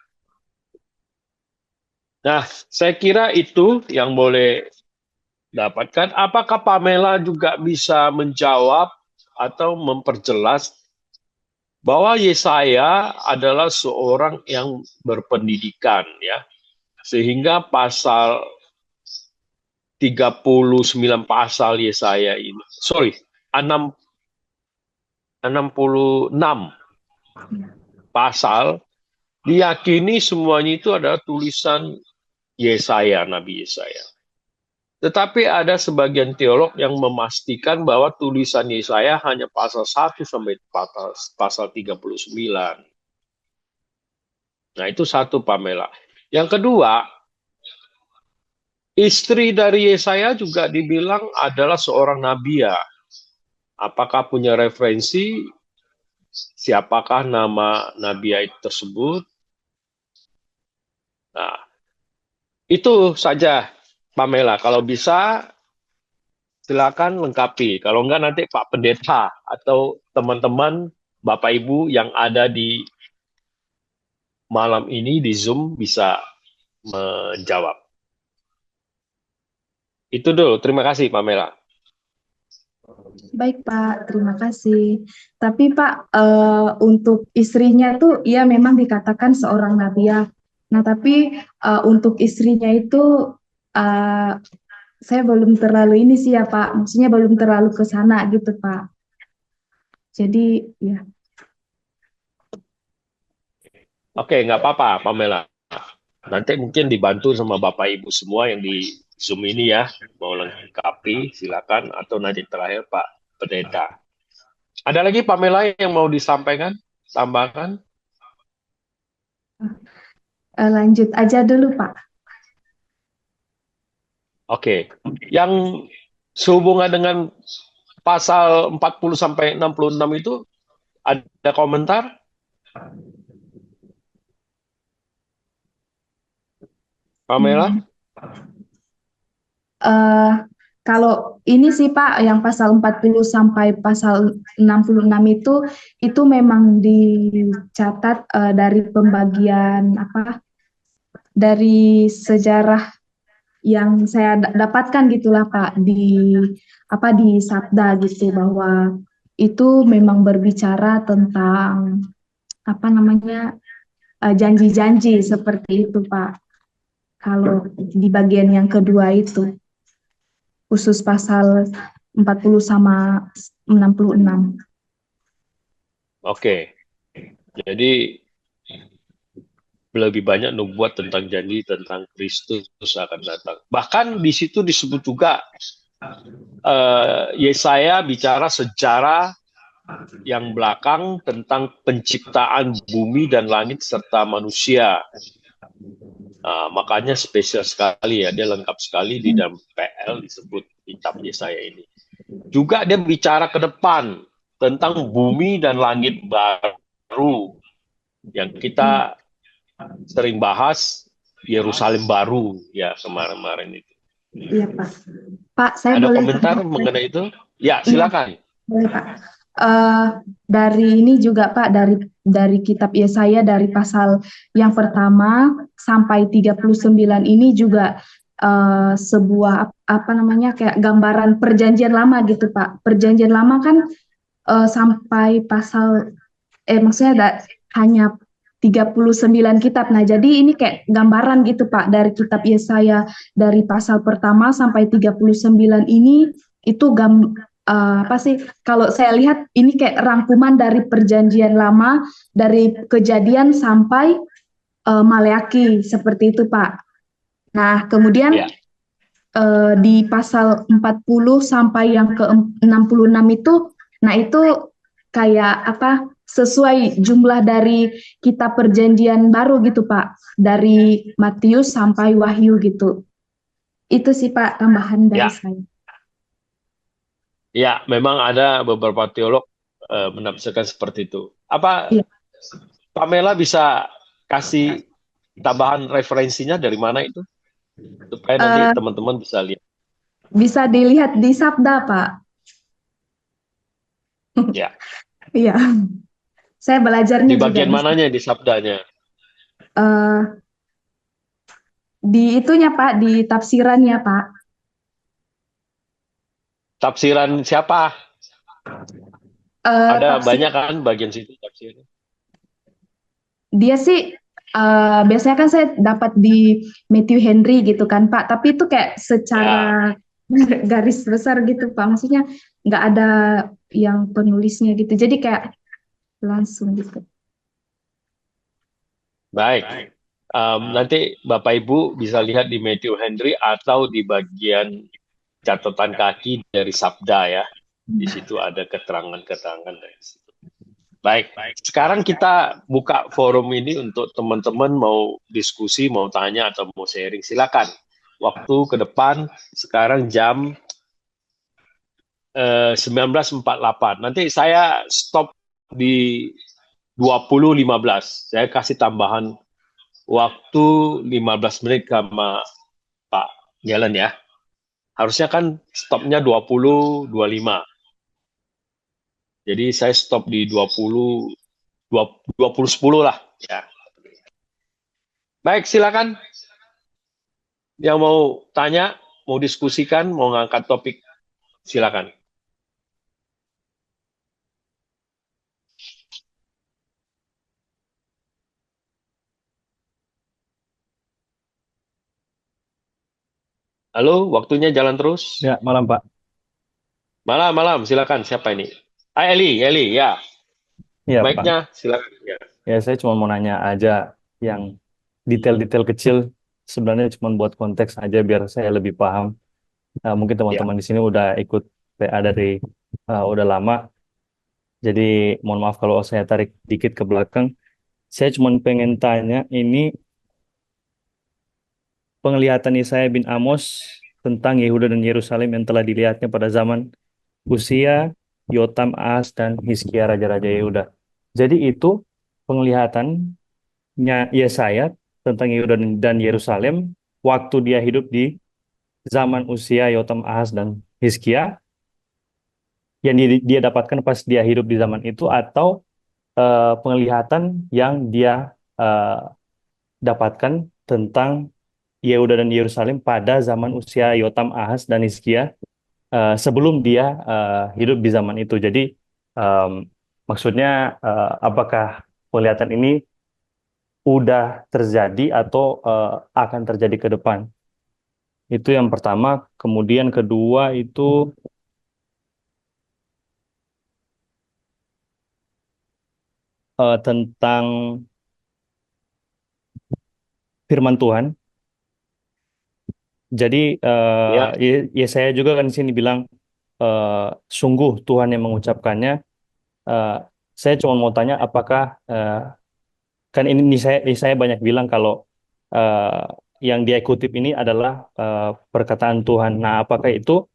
[SPEAKER 1] Nah, saya kira itu yang boleh dapatkan. Apakah Pamela juga bisa menjawab atau memperjelas bahwa Yesaya adalah seorang yang berpendidikan, ya. Sehingga pasal 39 pasal Yesaya ini, 66 pasal diyakini semuanya itu adalah tulisan Yesaya, Nabi Yesaya. Tetapi ada sebagian teolog yang memastikan bahwa tulisan Yesaya hanya pasal 1 sampai pasal 39. Nah, itu satu, Pamela. Yang kedua, istri dari Yesaya juga dibilang adalah seorang nabi ya. Apakah punya referensi siapakah nama nabi tersebut? Nah, itu saja, Pamela. Kalau bisa, silakan lengkapi. Kalau enggak, nanti Pak Pendeta atau teman-teman, Bapak Ibu yang ada di malam ini di Zoom bisa menjawab. Itu dulu. Terima kasih, Pamela.
[SPEAKER 5] Baik Pak, terima kasih. Tapi Pak, untuk istrinya tuh ya memang dikatakan seorang nabi ya. Nah tapi untuk istrinya itu saya belum terlalu ini sih ya Pak, maksudnya belum terlalu ke sana gitu Pak. Jadi ya.
[SPEAKER 1] Oke, nggak apa-apa, Pamela. Nanti mungkin dibantu sama Bapak Ibu semua yang di Zoom ini ya. Mau lengkapi, silakan. Atau nanti terakhir Pak Pendeta. Ada lagi Pamela yang mau disampaikan? Tambahkan?
[SPEAKER 5] Lanjut aja dulu Pak.
[SPEAKER 1] Oke. Yang sehubungan dengan pasal 40 sampai 66 itu ada komentar? Pamela?
[SPEAKER 5] Kalau ini sih Pak, yang pasal 40 sampai pasal 66 itu memang dicatat dari pembagian dari sejarah yang saya dapatkan gitulah Pak di Sabda gitu, bahwa itu memang berbicara tentang janji-janji seperti itu Pak. Kalau di bagian yang kedua itu, khusus pasal 40 sama 66.
[SPEAKER 1] Oke. Jadi lebih banyak nubuat tentang janji tentang Kristus akan datang. Bahkan di situ disebut juga Yesaya bicara sejarah yang belakang tentang penciptaan bumi dan langit serta manusia. Makanya spesial sekali ya, dia lengkap sekali di dalam PL disebut kitab Yesaya ini. Juga dia bicara ke depan tentang bumi dan langit baru yang kita sering bahas, Yerusalem baru ya kemarin-kemarin itu.
[SPEAKER 5] Iya Pak. Pak, saya
[SPEAKER 1] ada
[SPEAKER 5] boleh
[SPEAKER 1] komentar mengenai itu? Ya, silakan.
[SPEAKER 5] Boleh Pak. Dari ini juga Pak, dari kitab Yesaya dari pasal yang pertama sampai 39 ini juga sebuah kayak gambaran perjanjian lama gitu Pak. Perjanjian lama kan sampai pasal maksudnya hanya 39 kitab. Nah, jadi ini kayak gambaran gitu Pak dari kitab Yesaya dari pasal pertama sampai 39 ini itu kalau saya lihat ini kayak rangkuman dari perjanjian lama dari Kejadian sampai Maleaki seperti itu Pak. Nah, kemudian di pasal 40 sampai yang ke 66 itu, nah itu kayak sesuai jumlah dari kitab perjanjian baru gitu Pak, dari Matius sampai Wahyu gitu. Itu sih Pak tambahan dari saya.
[SPEAKER 1] Ya, memang ada beberapa teolog menafsirkan seperti itu. Pamela bisa kasih tambahan referensinya dari mana itu? Supaya nanti teman-teman bisa lihat.
[SPEAKER 5] Bisa dilihat di Sabda, Pak.
[SPEAKER 1] Ya.
[SPEAKER 5] Iya. Saya belajarnya
[SPEAKER 1] di bagian
[SPEAKER 5] juga
[SPEAKER 1] mananya di Sabdanya?
[SPEAKER 5] Di itunya Pak, di tafsirannya Pak.
[SPEAKER 1] Tafsiran siapa? Ada banyak kan bagian situ tafsirnya.
[SPEAKER 5] Dia sih biasanya kan saya dapat di Matthew Henry gitu kan Pak, tapi itu kayak secara garis besar gitu Pak, maksudnya nggak ada yang penulisnya gitu, jadi kayak langsung gitu.
[SPEAKER 1] Baik. Nanti Bapak Ibu bisa lihat di Matthew Henry atau di bagian catatan kaki dari Sabda ya. Di situ ada keterangan-keterangan dari situ. Baik, sekarang kita buka forum ini untuk teman-teman mau diskusi, mau tanya atau mau sharing. Silakan. Waktu ke depan sekarang jam 19.48. Nanti saya stop di 20.15. Saya kasih tambahan waktu 15 menit sama Pak Jalan ya. Harusnya kan stopnya 20.25. Jadi saya stop di 20.10 lah. Ya. Baik, silakan. Yang mau tanya, mau diskusikan, mau ngangkat topik, silakan. Halo, waktunya jalan terus.
[SPEAKER 6] Ya, malam Pak.
[SPEAKER 1] Malam, silakan. Siapa ini? Eli, ya.
[SPEAKER 6] Iya Pak.
[SPEAKER 1] Mic-nya, silakan. Ya.
[SPEAKER 6] Ya, saya cuma mau nanya aja yang detail-detail kecil, sebenarnya cuma buat konteks aja biar saya lebih paham. Mungkin teman-teman di sini udah ikut PA dari udah lama, jadi mohon maaf kalau saya tarik dikit ke belakang. Saya cuma pengen tanya, ini penglihatan Yesaya bin Amos tentang Yehuda dan Yerusalem yang telah dilihatnya pada zaman Usia, Yotam, Ahaz, dan Hizkia raja-raja Yehuda. Jadi itu penglihatannya Yesaya tentang Yehuda dan Yerusalem waktu dia hidup di zaman Usia, Yotam, Ahaz, dan Hizkia, yang dia dapatkan pas dia hidup di zaman itu, atau penglihatan yang dia dapatkan tentang Yehuda dan Yerusalem pada zaman Usia, Yotam, Ahaz, dan Hizkia sebelum dia hidup di zaman itu. Jadi maksudnya apakah penglihatan ini udah terjadi atau akan terjadi ke depan? Itu yang pertama. Kemudian kedua itu tentang firman Tuhan. Jadi ya saya juga kan di sini bilang sungguh Tuhan yang mengucapkannya. Eh, saya cuma mau tanya apakah kan ini saya banyak bilang kalau yang dia kutip ini adalah perkataan Tuhan. Nah, apakah itu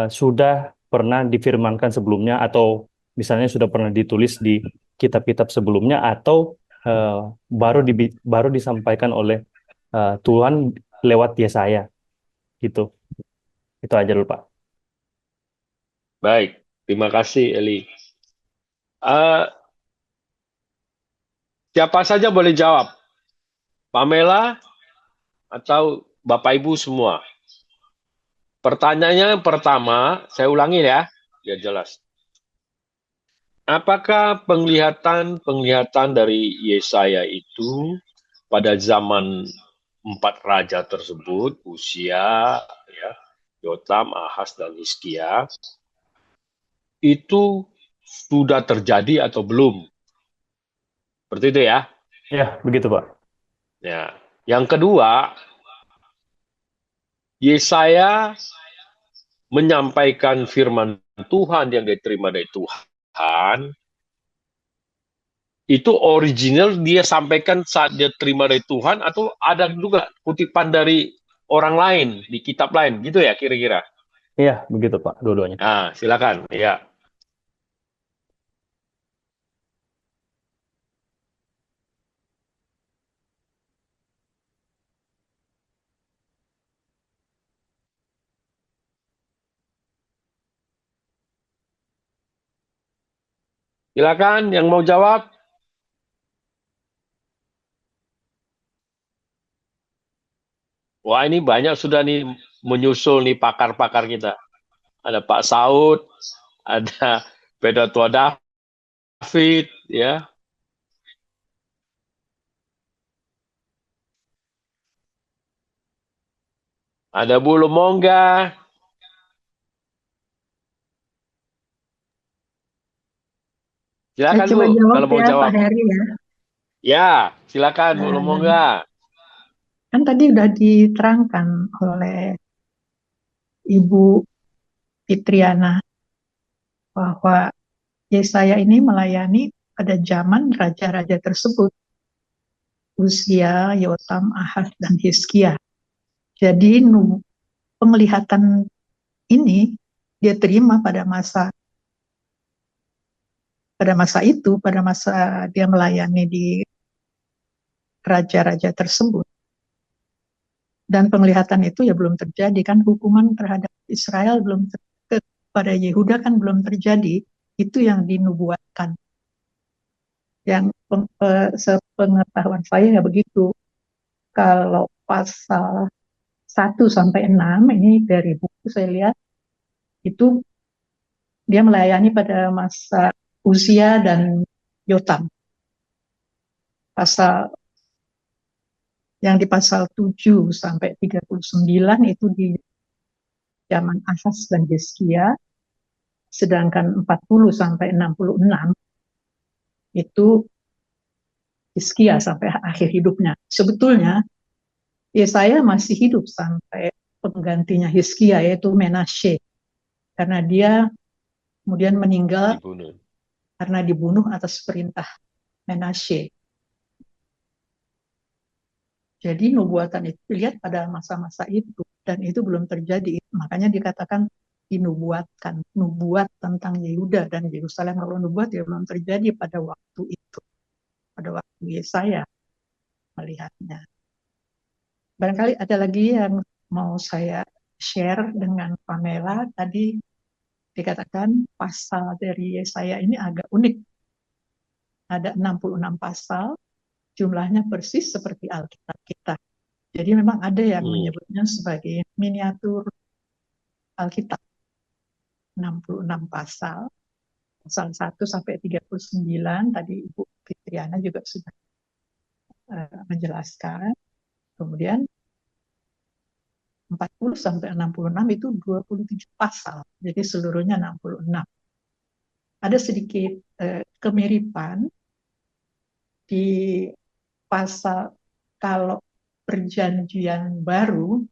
[SPEAKER 6] sudah pernah difirmankan sebelumnya, atau misalnya sudah pernah ditulis di kitab-kitab sebelumnya, atau eh, baru disampaikan oleh Tuhan lewat Yesaya gitu. Itu aja dulu Pak.
[SPEAKER 1] Baik, terima kasih Eli. Siapa saja boleh jawab. Pamela atau Bapak Ibu semua. Pertanyaannya pertama, saya ulangi ya, biar jelas. Apakah penglihatan dari Yesaya itu pada zaman 4 raja tersebut, Usia, ya, Yotam, Ahaz, dan Hizkia, itu sudah terjadi atau belum? Seperti itu ya?
[SPEAKER 6] Ya, begitu Pak.
[SPEAKER 1] Ya. Yang kedua, Yesaya menyampaikan firman Tuhan yang diterima dari Tuhan, itu original dia sampaikan saat dia terima dari Tuhan, atau ada juga kutipan dari orang lain di kitab lain, gitu ya kira-kira?
[SPEAKER 6] Iya, begitu Pak, dua-duanya.
[SPEAKER 1] Nah, silakan. Ya. Silakan yang mau jawab. Wah, ini banyak sudah nih menyusul nih pakar-pakar kita. Ada Pak Saud, ada Pedatua David, ya. Ada Bu Lumongga. Silakan
[SPEAKER 2] Coba
[SPEAKER 1] Bu,
[SPEAKER 2] jawab
[SPEAKER 1] kalau mau
[SPEAKER 2] ya
[SPEAKER 1] jawab.
[SPEAKER 2] Pak Heri ya.
[SPEAKER 1] Ya, silakan Bu Lumongga.
[SPEAKER 2] Kan tadi udah diterangkan oleh Ibu Fitriana bahwa Yesaya ini melayani pada zaman raja-raja tersebut, Uzia, Yotam, Ahaz, dan Hizkia. Jadi penglihatan ini dia terima pada masa itu, pada masa dia melayani di raja-raja tersebut. Dan penglihatan itu ya belum terjadi, kan hukuman terhadap Israel belum pada Yehuda kan belum terjadi. Itu yang dinubuatkan. Yang sepengetahuan saya ya begitu. Kalau pasal 1 sampai 6 ini dari buku saya lihat itu dia melayani pada masa Uzia dan Yotam. Pasal yang di pasal 7 sampai 39 itu di zaman Ahaz dan Hizkia, sedangkan 40 sampai 66 itu Hizkia sampai akhir hidupnya. Sebetulnya Yesaya masih hidup sampai penggantinya Hizkia, yaitu Menashe, karena dia kemudian meninggal karena dibunuh atas perintah Menashe. Jadi nubuatan itu dilihat pada masa-masa itu, dan itu belum terjadi. Makanya dikatakan dinubuatkan, nubuat tentang Yehuda dan Yerusalem. Kalau nubuat ya belum terjadi pada waktu itu, pada waktu Yesaya melihatnya. Barangkali ada lagi yang mau saya share dengan Pamela. Tadi dikatakan pasal dari Yesaya ini agak unik. Ada 66 pasal, jumlahnya persis seperti Alkitab kita. Jadi memang ada yang menyebutnya sebagai miniatur Alkitab. 66 pasal, pasal 1 sampai 39, tadi Ibu Fitriana juga sudah menjelaskan. Kemudian 40 sampai 66 itu 27 pasal, jadi seluruhnya 66. Ada sedikit kemiripan di pasal kalau perjanjian baru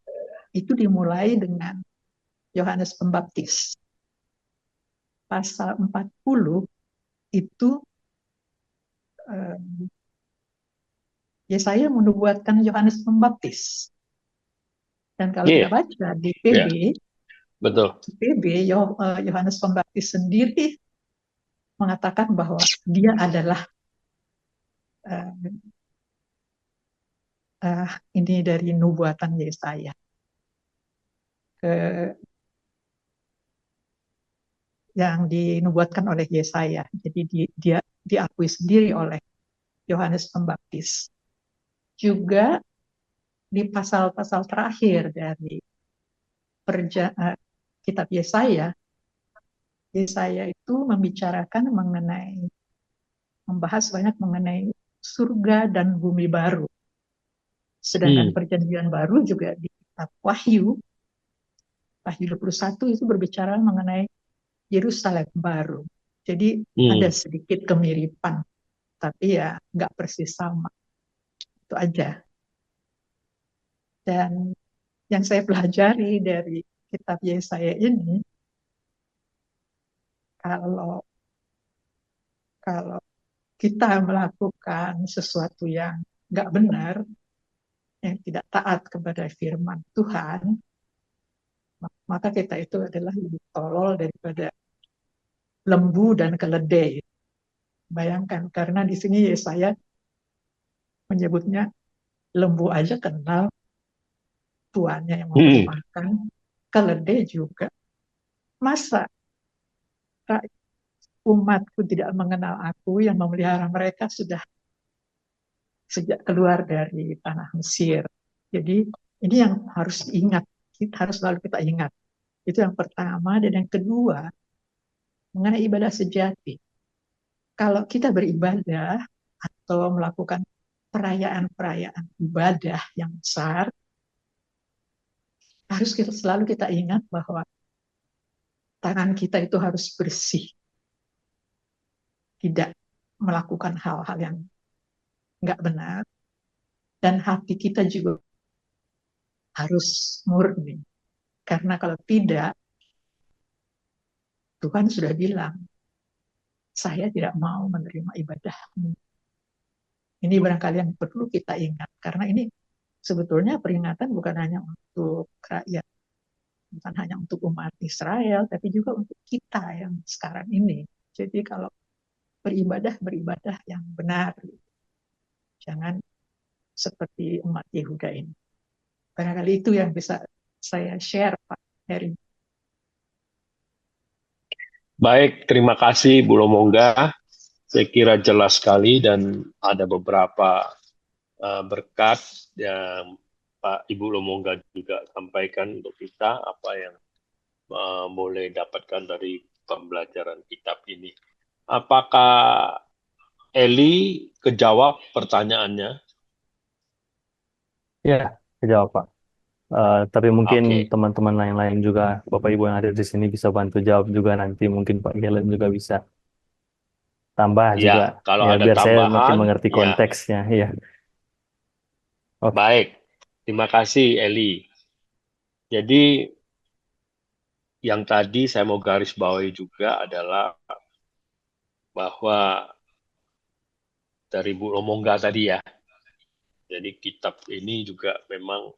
[SPEAKER 2] itu dimulai dengan Yohanes Pembaptis. Pasal 40 itu Yesaya menubuatkan Yohanes Pembaptis. Dan kalau kita baca di PB, Yohanes Pembaptis sendiri mengatakan bahwa dia adalah ini dari nubuatan Yesaya. Yang dinubuatkan oleh Yesaya. Jadi dia diakui sendiri oleh Yohanes Pembaptis. Juga di pasal-pasal terakhir dari kitab Yesaya itu membahas banyak mengenai surga dan bumi baru. Sedangkan perjanjian baru juga di kitab Wahyu 21 itu berbicara mengenai Yerusalem baru. Jadi ada sedikit kemiripan, tapi ya nggak persis sama. Itu aja. Dan yang saya pelajari dari kitab Yesaya ini, kalau kita melakukan sesuatu yang nggak benar, yang tidak taat kepada firman Tuhan, maka kita itu adalah lebih tolol daripada lembu dan keledai. Bayangkan, karena di sini Yesaya menyebutnya lembu aja kenal tuannya yang memberi makan, keledai juga. Masa umatku tidak mengenal aku yang memelihara mereka sudah sejak keluar dari tanah Mesir. Jadi ini yang harus diingat, harus selalu kita ingat. Itu yang pertama. Dan yang kedua, mengenai ibadah sejati. Kalau kita beribadah atau melakukan perayaan-perayaan ibadah yang besar, harus selalu kita ingat bahwa tangan kita itu harus bersih. Tidak melakukan hal-hal yang nggak benar, dan hati kita juga harus murni. Karena kalau tidak, Tuhan sudah bilang, saya tidak mau menerima ibadahmu. Ini barangkali yang perlu kita ingat, karena ini sebetulnya peringatan bukan hanya untuk rakyat, bukan hanya untuk umat Israel, tapi juga untuk kita yang sekarang ini. Jadi kalau beribadah, beribadah yang benar. Jangan seperti umat Yehuda ini. Barangkali itu yang bisa saya share, Pak Heri.
[SPEAKER 1] Baik, terima kasih Bu Lomongga. Saya kira jelas sekali dan ada beberapa berkat yang Pak Ibu Lomongga juga sampaikan untuk kita, apa yang boleh dapatkan dari pembelajaran kitab ini. Apakah Eli kejawab pertanyaannya?
[SPEAKER 6] Ya, kejawab Pak. Tapi mungkin
[SPEAKER 1] Oke.
[SPEAKER 6] teman-teman lain-lain juga, Bapak Ibu yang ada di sini bisa bantu jawab juga nanti. Mungkin Pak Gelen juga bisa tambah juga.
[SPEAKER 1] Ya, kalau
[SPEAKER 6] Ya,
[SPEAKER 1] ada
[SPEAKER 6] biar saya makin
[SPEAKER 1] tambahan,
[SPEAKER 6] mengerti
[SPEAKER 1] ya.
[SPEAKER 6] konteksnya. Ya. Oke.
[SPEAKER 1] Baik, terima kasih Eli. Jadi yang tadi saya mau garis bawahi juga adalah bahwa dari Bu Lomongga tadi ya. Jadi kitab ini juga memang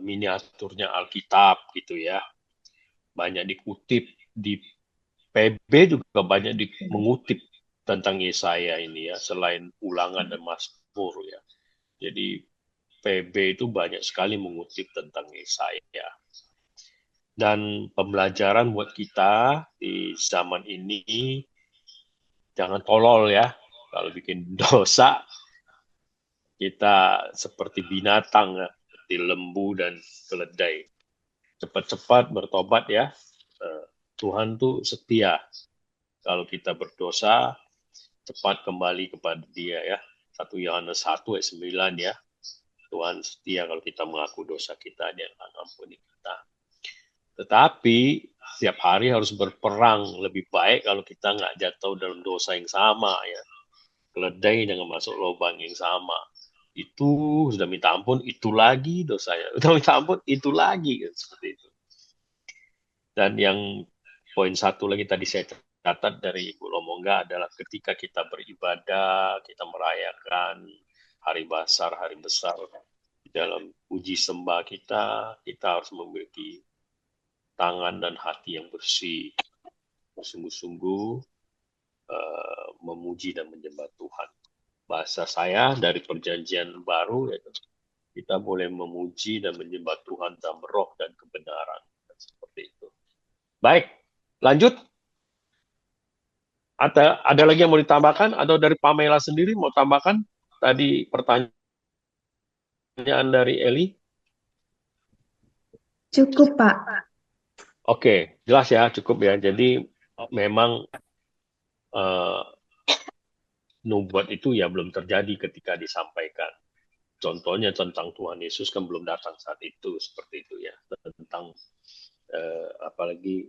[SPEAKER 1] miniaturnya Alkitab gitu ya. Banyak dikutip di PB juga banyak mengutip tentang Yesaya ini ya, selain Ulangan dan Mazmur ya. Jadi PB itu banyak sekali mengutip tentang Yesaya. Dan pembelajaran buat kita di zaman ini, jangan tolol ya. Kalau bikin dosa, kita seperti binatang, seperti lembu dan keledai. Cepat-cepat bertobat ya. Tuhan tuh setia. Kalau kita berdosa, cepat kembali kepada Dia ya. 1 Yohanes 1 ayat 9 ya. Tuhan setia kalau kita mengaku dosa kita, Dia akan ampuni kita. Tetapi setiap hari harus berperang. Lebih baik kalau kita nggak jatuh dalam dosa yang sama ya. Keledai dengan masuk lubang yang sama. Itu sudah minta ampun, itu lagi dosanya. Sudah minta ampun, itu lagi. Seperti itu. Dan yang poin satu lagi tadi saya catat dari Ibu Lomongga adalah ketika kita beribadah, kita merayakan hari besar dalam puji sembah kita harus memiliki tangan dan hati yang bersih, bersungguh-sungguh memuji dan menyembah Tuhan. Bahasa saya dari perjanjian baru, yaitu kita boleh memuji dan menyembah Tuhan dalam roh dan kebenaran. Seperti itu. Baik, lanjut. Ada lagi yang mau ditambahkan? Atau dari Pamela sendiri mau tambahkan? Tadi pertanyaan dari Eli.
[SPEAKER 5] Cukup, Pak.
[SPEAKER 1] Oke, jelas ya, cukup ya. Jadi memang nubuat itu ya belum terjadi ketika disampaikan. Contohnya tentang Tuhan Yesus kan belum datang saat itu, seperti itu ya. Tentang apalagi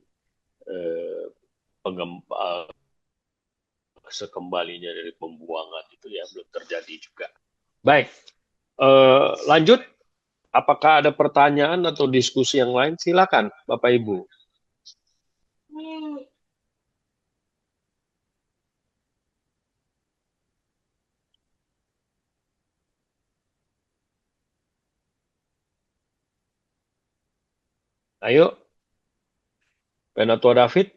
[SPEAKER 1] sekembalinya dari pembuangan itu ya belum terjadi juga. Baik, lanjut. Apakah ada pertanyaan atau diskusi yang lain? Silakan, Bapak Ibu. Ayo, Penatua David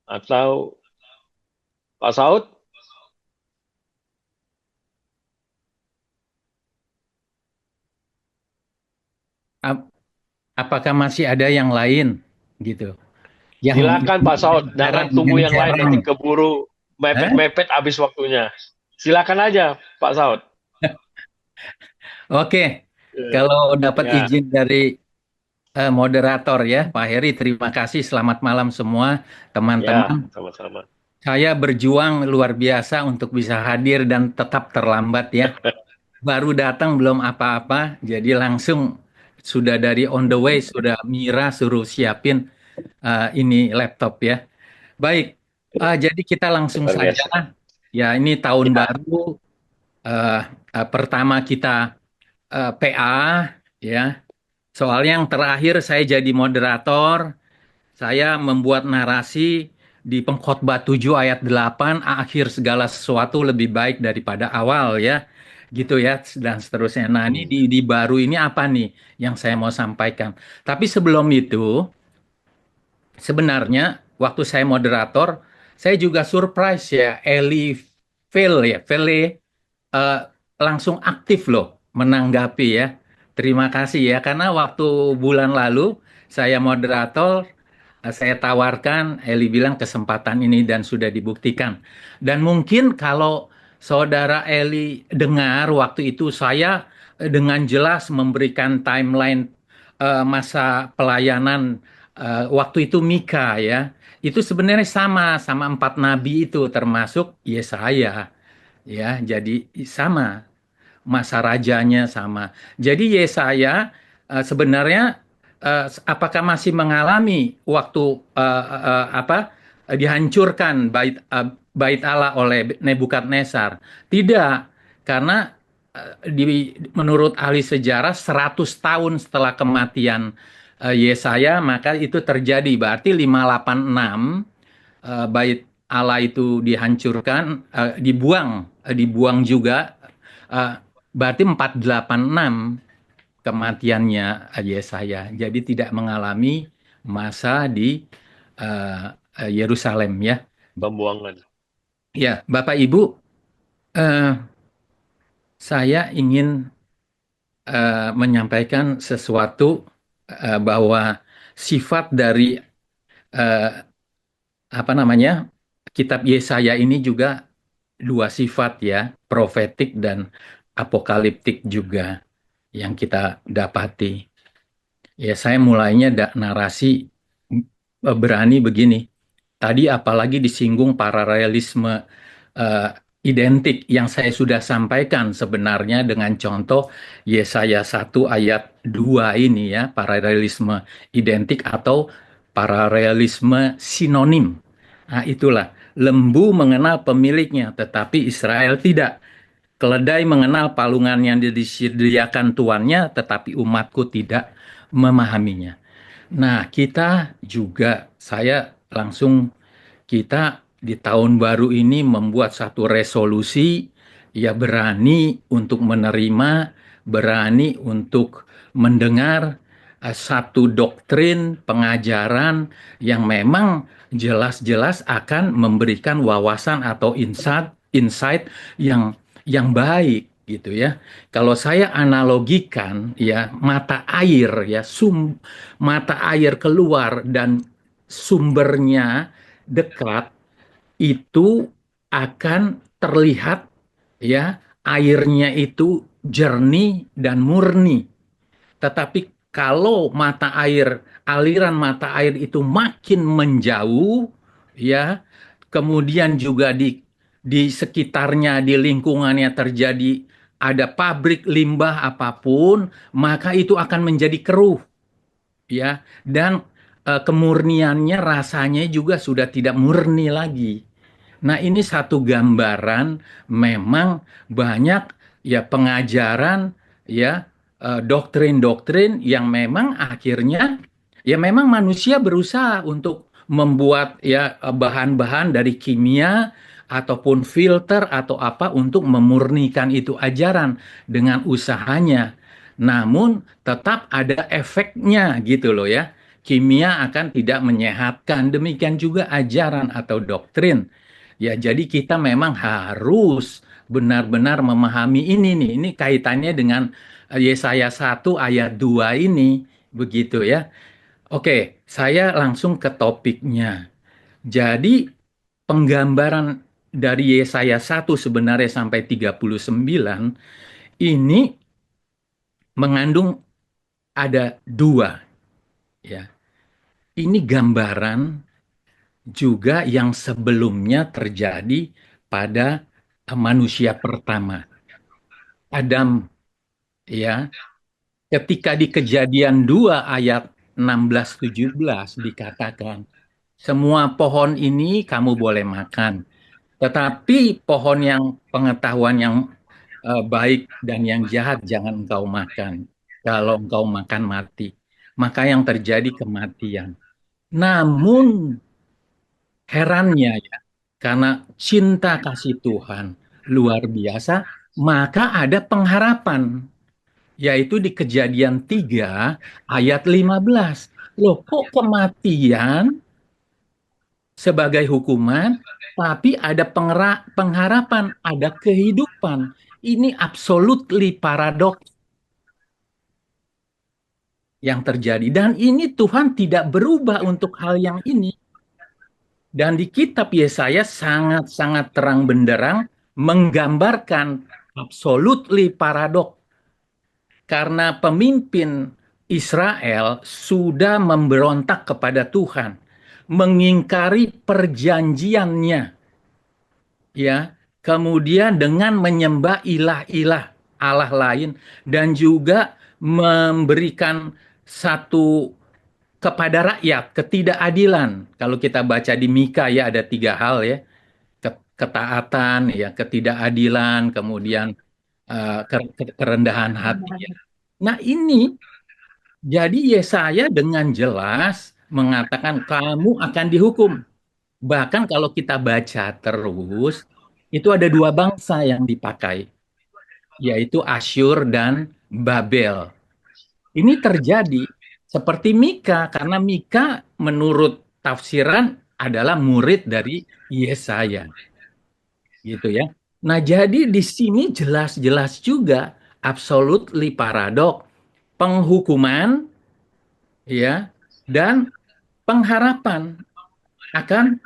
[SPEAKER 1] atau Pak Saud?
[SPEAKER 12] Apakah masih ada yang lain gitu?
[SPEAKER 1] Silakan Pak Saud, jangan tunggu yang lain nanti keburu mepet habis waktunya. Silakan aja Pak Saud.
[SPEAKER 12] Oke, kalau dapat izin dari moderator ya, Pak Heri, terima kasih. Selamat malam semua teman-teman.
[SPEAKER 1] Ya, sama-sama.
[SPEAKER 12] Saya berjuang luar biasa untuk bisa hadir dan tetap terlambat ya. Baru datang belum apa-apa, jadi langsung sudah dari on the way, sudah Mira suruh siapin ini laptop ya. Baik, Jadi kita langsung
[SPEAKER 1] Luar
[SPEAKER 12] saja.
[SPEAKER 1] biasa.
[SPEAKER 12] Ya, ini tahun
[SPEAKER 1] Ya,
[SPEAKER 12] baru eh, pertama kita PA ya. Soalnya yang terakhir saya jadi moderator, saya membuat narasi di Pengkhotbah 7 ayat 8, akhir segala sesuatu lebih baik daripada awal ya. Gitu ya dan seterusnya. Nah, ini di baru ini apa nih yang saya mau sampaikan. Tapi sebelum itu, sebenarnya waktu saya moderator, saya juga surprise ya, Vele eh, langsung aktif loh menanggapi ya. Terima kasih ya, karena waktu bulan lalu saya moderator, saya tawarkan, Eli bilang kesempatan ini dan sudah dibuktikan. Dan mungkin kalau saudara Eli dengar waktu itu saya dengan jelas memberikan timeline masa pelayanan waktu itu Mika ya. Itu sebenarnya sama empat nabi itu termasuk Yesaya ya. Jadi sama masa rajanya sama. Jadi Yesaya sebenarnya apakah masih mengalami waktu dihancurkan bait Allah oleh Nebukadnezar? Tidak, karena menurut ahli sejarah 100 tahun setelah kematian Yesaya maka itu terjadi berarti 586 bait Allah itu dihancurkan, dibuang juga. eh, Berarti 486 kematiannya Yesaya. Jadi tidak mengalami masa di Yerusalem ya.
[SPEAKER 1] pembuangan.
[SPEAKER 12] Ya, Bapak Ibu, eh, saya ingin menyampaikan sesuatu bahwa sifat dari eh, apa namanya kitab Yesaya ini juga dua sifat ya, profetik dan apokaliptik juga yang kita dapati. Ya, saya mulainya narasi berani begini. Tadi apalagi disinggung paralelisme eh, identik yang saya sudah sampaikan sebenarnya dengan contoh Yesaya 1 ayat 2 ini ya, paralelisme identik atau paralelisme sinonim. Nah, itulah lembu mengenal pemiliknya, tetapi Israel tidak. Keledai mengenal palungan yang disediakan tuannya, tetapi umatku tidak memahaminya. Nah, kita juga, saya langsung, kita di tahun baru ini membuat satu resolusi, ya berani untuk menerima, berani untuk mendengar satu doktrin pengajaran yang memang jelas-jelas akan memberikan wawasan atau insight yang baik gitu ya. Kalau saya analogikan ya mata air ya mata air keluar dan sumbernya dekat itu akan terlihat ya airnya itu jernih dan murni. Tetapi kalau mata air, aliran mata air itu makin menjauh, ya, kemudian juga di sekitarnya, di lingkungannya terjadi ada pabrik limbah apapun, maka itu akan menjadi keruh, ya, dan kemurniannya rasanya juga sudah tidak murni lagi. Nah, ini satu gambaran memang banyak ya pengajaran ya doktrin-doktrin yang memang akhirnya ya memang manusia berusaha untuk membuat ya bahan-bahan dari kimia ataupun filter atau apa untuk memurnikan itu ajaran dengan usahanya. Namun tetap ada efeknya gitu loh ya. Kimia akan tidak menyehatkan, demikian juga ajaran atau doktrin. Ya, jadi kita memang harus benar-benar memahami ini nih. Ini kaitannya dengan Yesaya 1 ayat 2 ini, begitu ya. Oke, saya langsung ke topiknya. Jadi penggambaran dari Yesaya 1 sebenarnya sampai 39 ini mengandung ada dua ya. Ini gambaran juga yang sebelumnya terjadi pada manusia pertama, Adam ya. Ketika di Kejadian 2 ayat 16-17 dikatakan, semua pohon ini kamu boleh makan. Tetapi pohon yang pengetahuan yang baik dan yang jahat jangan engkau makan. Kalau engkau makan mati, maka yang terjadi kematian. Namun herannya ya, karena cinta kasih Tuhan luar biasa, maka ada pengharapan, yaitu di Kejadian 3 ayat 15. Loh, kok kematian sebagai hukuman, tapi ada pengharapan, ada kehidupan. Ini absolutely paradoks yang terjadi. Dan ini Tuhan tidak berubah untuk hal yang ini. Dan di kitab Yesaya sangat-sangat terang benderang menggambarkan absolutely paradoks. Karena pemimpin Israel sudah memberontak kepada Tuhan, mengingkari perjanjiannya, ya, kemudian dengan menyembah ilah-ilah Allah lain dan juga memberikan satu kepada rakyat ketidakadilan. Kalau kita baca di Mika ya ada 3 hal ya, ketaatan ya, ketidakadilan, kemudian kerendahan hati. Nah ini jadi Yesaya dengan jelas mengatakan kamu akan dihukum. Bahkan kalau kita baca terus, itu ada 2 bangsa yang dipakai, yaitu Asyur dan Babel. Ini terjadi seperti Mika, karena Mika menurut tafsiran adalah murid dari Yesaya. Gitu ya. Nah, jadi di sini jelas-jelas juga absolutely paradok, penghukuman ya dan pengharapan akan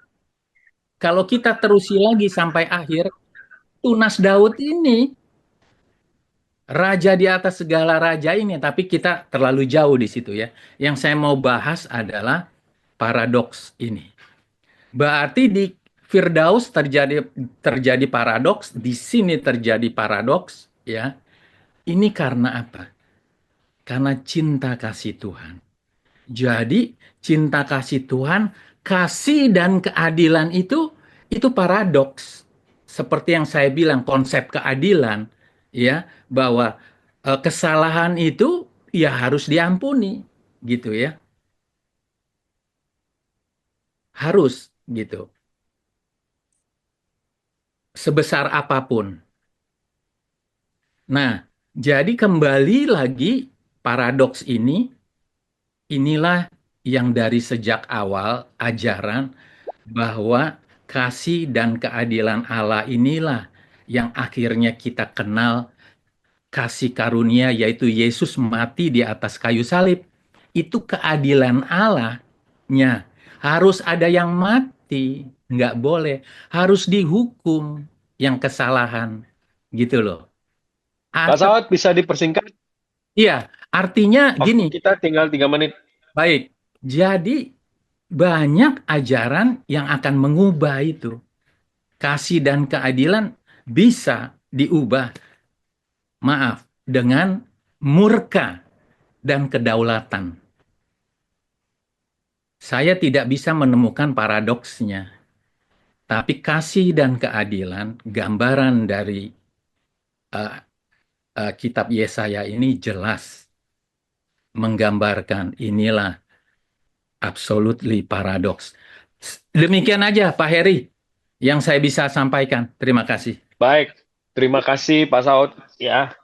[SPEAKER 12] kalau kita terusi lagi sampai akhir, tunas Daud ini raja di atas segala raja ini, tapi kita terlalu jauh di situ ya. Yang saya mau bahas adalah paradoks ini. Berarti di Firdaus terjadi paradoks, di sini terjadi paradoks ya. Ini karena apa? Karena cinta kasih Tuhan. Jadi cinta kasih Tuhan, kasih dan keadilan itu paradoks. Seperti yang saya bilang, konsep keadilan ya, bahwa kesalahan itu ya harus diampuni gitu ya. Harus gitu. Sebesar apapun. Nah, jadi kembali lagi paradoks ini, inilah yang dari sejak awal ajaran bahwa kasih dan keadilan Allah inilah yang akhirnya kita kenal kasih karunia, yaitu Yesus mati di atas kayu salib. Itu keadilan Allahnya. Harus ada yang mati, nggak boleh. Harus dihukum yang kesalahan, gitu loh.
[SPEAKER 1] Pak Saud bisa dipersingkat?
[SPEAKER 12] Iya, artinya gini.
[SPEAKER 1] Kita tinggal 3 menit.
[SPEAKER 12] Baik, jadi banyak ajaran yang akan mengubah itu. Kasih dan keadilan bisa diubah, maaf, dengan murka dan kedaulatan. Saya tidak bisa menemukan paradoksnya. Tapi kasih dan keadilan, gambaran dari kitab Yesaya ini jelas menggambarkan inilah absolutely paradoks. Demikian aja Pak Heri yang saya bisa sampaikan. Terima kasih.
[SPEAKER 1] Baik, terima kasih Pak Saud ya.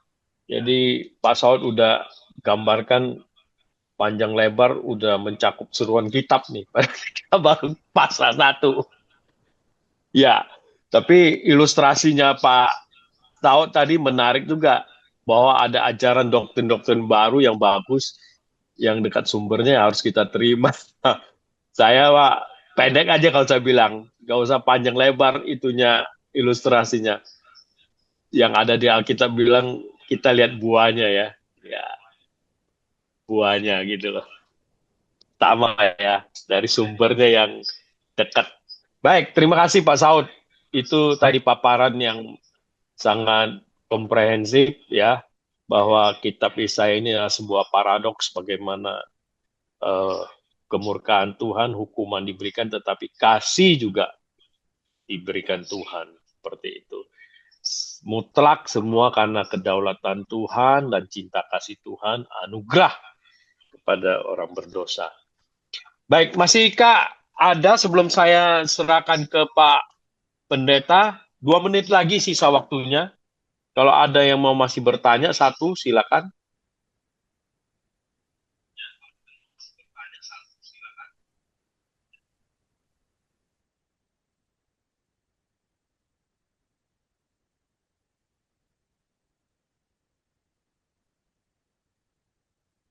[SPEAKER 1] Jadi Pak Saud udah gambarkan panjang lebar, udah mencakup seruan kitab nih. Kita baru pasal 1. Ya, tapi ilustrasinya Pak Saud tadi menarik juga, bahwa ada ajaran doktrin-doktrin baru yang bagus, yang dekat sumbernya harus kita terima. Saya Pak, pendek aja kalau saya bilang, nggak usah panjang lebar itunya ilustrasinya. Yang ada di Alkitab bilang kita lihat buahnya ya, buahnya gitu loh. Sama ya, dari sumbernya yang dekat. Baik, terima kasih Pak Saud. Itu tadi paparan yang sangat komprehensif ya, bahwa kitab Yesaya ini adalah sebuah paradoks bagaimana kemurkaan Tuhan, hukuman diberikan, tetapi kasih juga diberikan Tuhan. Seperti itu. Mutlak semua karena kedaulatan Tuhan dan cinta kasih Tuhan, anugerah kepada orang berdosa. Baik, masih Kak ada sebelum saya serahkan ke Pak Pendeta, 2 menit lagi sisa waktunya. Kalau ada yang mau masih bertanya, 1, silakan.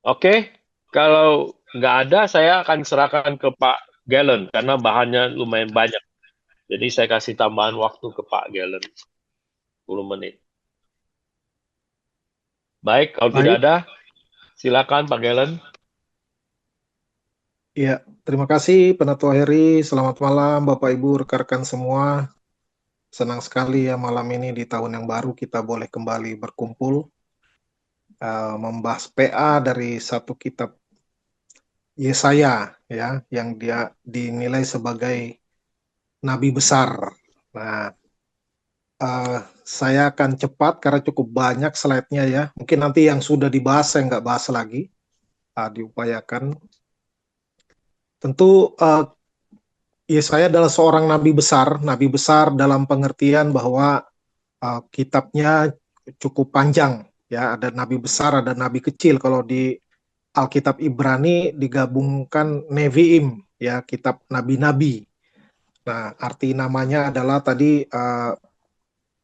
[SPEAKER 1] Oke, kalau nggak ada, saya akan serahkan ke Pak Galen, karena bahannya lumayan banyak. Jadi saya kasih tambahan waktu ke Pak Galen, 10 menit. Baik, kalau tidak ada, silakan Pak Galen.
[SPEAKER 3] Ya, terima kasih Penatua Heri. Selamat malam Bapak Ibu, rekan-rekan semua. Senang sekali ya malam ini di tahun yang baru kita boleh kembali berkumpul membahas PA dari satu kitab Yesaya ya, yang dia dinilai sebagai nabi besar. Nah, saya akan cepat karena cukup banyak slide-nya ya. Mungkin nanti yang sudah dibahas saya nggak bahas lagi, diupayakan. Tentu Yesaya adalah seorang nabi besar dalam pengertian bahwa kitabnya cukup panjang ya, ada nabi besar, ada nabi kecil. Kalau di Alkitab Ibrani digabungkan Nevi'im ya, kitab nabi-nabi. Nah, arti namanya adalah tadi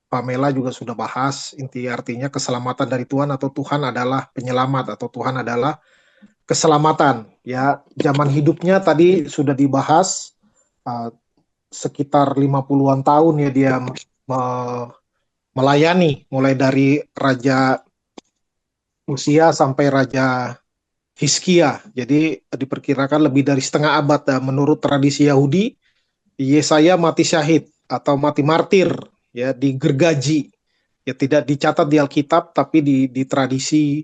[SPEAKER 3] Pamela juga sudah bahas, inti artinya keselamatan dari Tuhan, atau Tuhan adalah penyelamat, atau Tuhan adalah keselamatan ya. Zaman hidupnya tadi sudah dibahas, sekitar 50-an tahun ya dia melayani, mulai dari Raja Usia sampai Raja Hizkia. Jadi diperkirakan lebih dari setengah abad. Menurut tradisi Yahudi, Yesaya mati syahid atau mati martir ya, digergaji. Ya, tidak dicatat di Alkitab, tapi di tradisi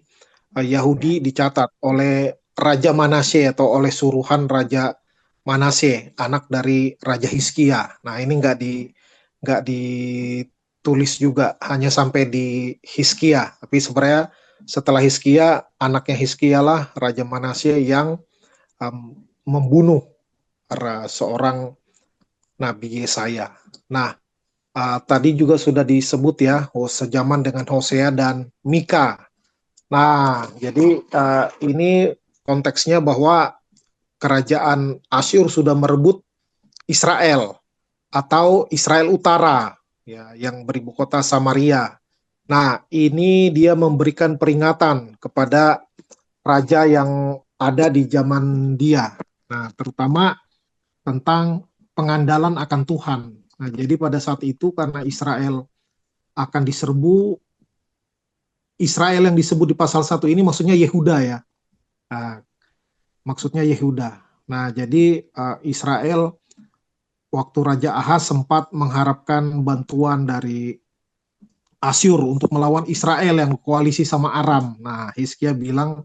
[SPEAKER 3] Yahudi dicatat oleh Raja Manasye atau oleh suruhan Raja Manasye, anak dari Raja Hizkia. Nah, ini nggak ditulis juga, hanya sampai di Hizkia. Tapi sebenarnya setelah Hizkia, anaknya Hizkia lah, Raja Manasye, yang membunuh seorang Nabi Yesaya. Nah, tadi juga sudah disebut ya, sejaman dengan Hosea dan Mika. Nah, jadi ini konteksnya bahwa kerajaan Asyur sudah merebut Israel atau Israel Utara ya, yang beribu kota Samaria. Nah, ini dia memberikan peringatan kepada raja yang ada di zaman dia. Nah, terutama tentang pengandalan akan Tuhan. Nah, jadi pada saat itu karena Israel akan diserbu, Israel yang disebut di pasal 1 ini maksudnya Yehuda ya. Nah, maksudnya Yehuda. Nah, jadi Israel waktu Raja Ahaz sempat mengharapkan bantuan dari Asyur untuk melawan Israel yang koalisi sama Aram. Nah, Hizkia bilang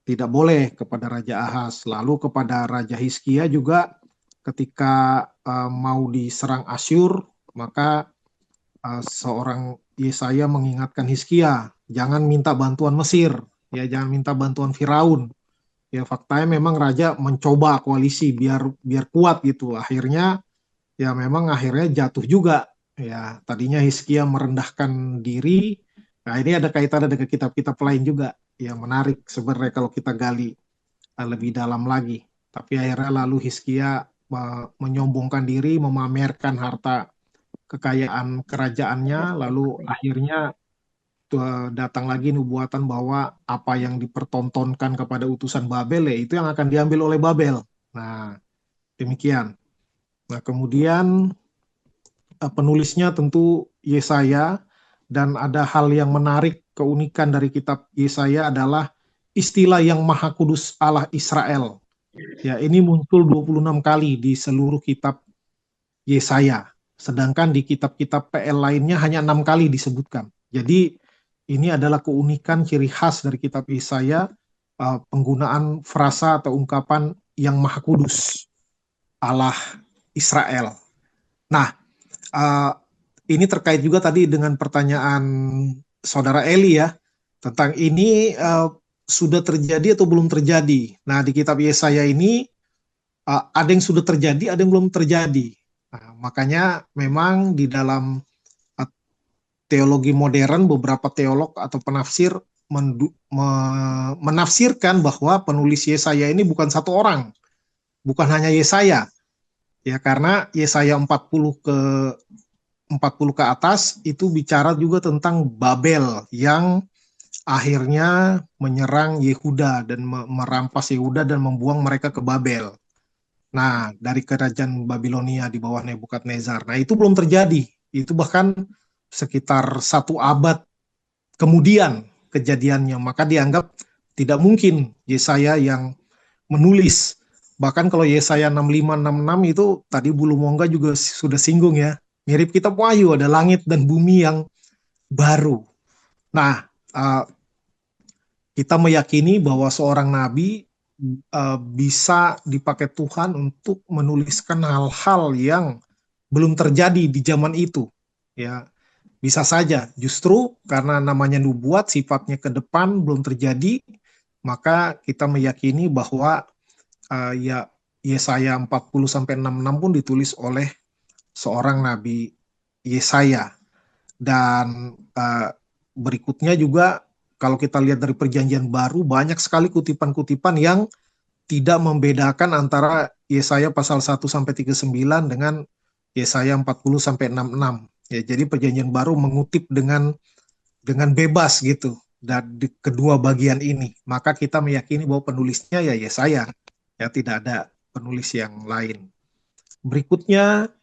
[SPEAKER 3] tidak boleh kepada Raja Ahaz. Lalu kepada Raja Hizkia juga ketika mau diserang Asyur, maka seorang Yesaya mengingatkan Hizkia, jangan minta bantuan Mesir, ya, jangan minta bantuan Firaun. Ya, faktanya memang raja mencoba koalisi biar kuat gitu. Akhirnya ya memang akhirnya jatuh juga. Ya, tadinya Hizkia merendahkan diri. Nah, ini ada kaitannya dengan kitab-kitab lain juga yang menarik sebenarnya kalau kita gali lebih dalam lagi. Tapi akhirnya lalu Hizkia menyombongkan diri, memamerkan harta kekayaan kerajaannya, lalu akhirnya datang lagi nubuatan bahwa apa yang dipertontonkan kepada utusan Babel ya itu yang akan diambil oleh Babel. Nah, demikian. Nah, kemudian penulisnya tentu Yesaya, dan ada hal yang menarik, keunikan dari kitab Yesaya adalah istilah yang Maha Kudus Allah Israel. Ya, ini muncul 26 kali di seluruh kitab Yesaya. Sedangkan di kitab-kitab PL lainnya hanya 6 kali disebutkan. Jadi ini adalah keunikan ciri khas dari kitab Yesaya, penggunaan frasa atau ungkapan yang Maha Kudus, Allah Israel. Nah, ini terkait juga tadi dengan pertanyaan Saudara Eli ya, tentang ini sudah terjadi atau belum terjadi. Nah, di kitab Yesaya ini ada yang sudah terjadi, ada yang belum terjadi. Nah, makanya memang di dalam teologi modern, beberapa teolog atau penafsir menafsirkan bahwa penulis Yesaya ini bukan satu orang, bukan hanya Yesaya. Ya, karena Yesaya 40 ke atas itu bicara juga tentang Babel yang akhirnya menyerang Yehuda dan merampas Yehuda dan membuang mereka ke Babel. Nah, dari kerajaan Babilonia di bawah Nebukadnezar. Nah, itu belum terjadi. Itu bahkan sekitar 1 abad kemudian kejadiannya. Maka dianggap tidak mungkin Yesaya yang menulis. Bahkan kalau Yesaya 65-66 itu tadi Bulu Mongga juga sudah singgung ya. Mirip kitab Wahyu, ada langit dan bumi yang baru. Nah, kita meyakini bahwa seorang nabi bisa dipakai Tuhan untuk menuliskan hal-hal yang belum terjadi di zaman itu. Ya, bisa saja justru karena namanya nubuat, sifatnya ke depan belum terjadi, maka kita meyakini bahwa ya Yesaya 40-66 pun ditulis oleh seorang nabi Yesaya. Dan berikutnya juga kalau kita lihat dari Perjanjian Baru, banyak sekali kutipan-kutipan yang tidak membedakan antara Yesaya pasal 1-39 dengan Yesaya 40-66. Ya, jadi Perjanjian Baru mengutip dengan bebas gitu dari kedua bagian ini. Maka kita meyakini bahwa penulisnya ya Yesaya, ya tidak ada penulis yang lain. Berikutnya,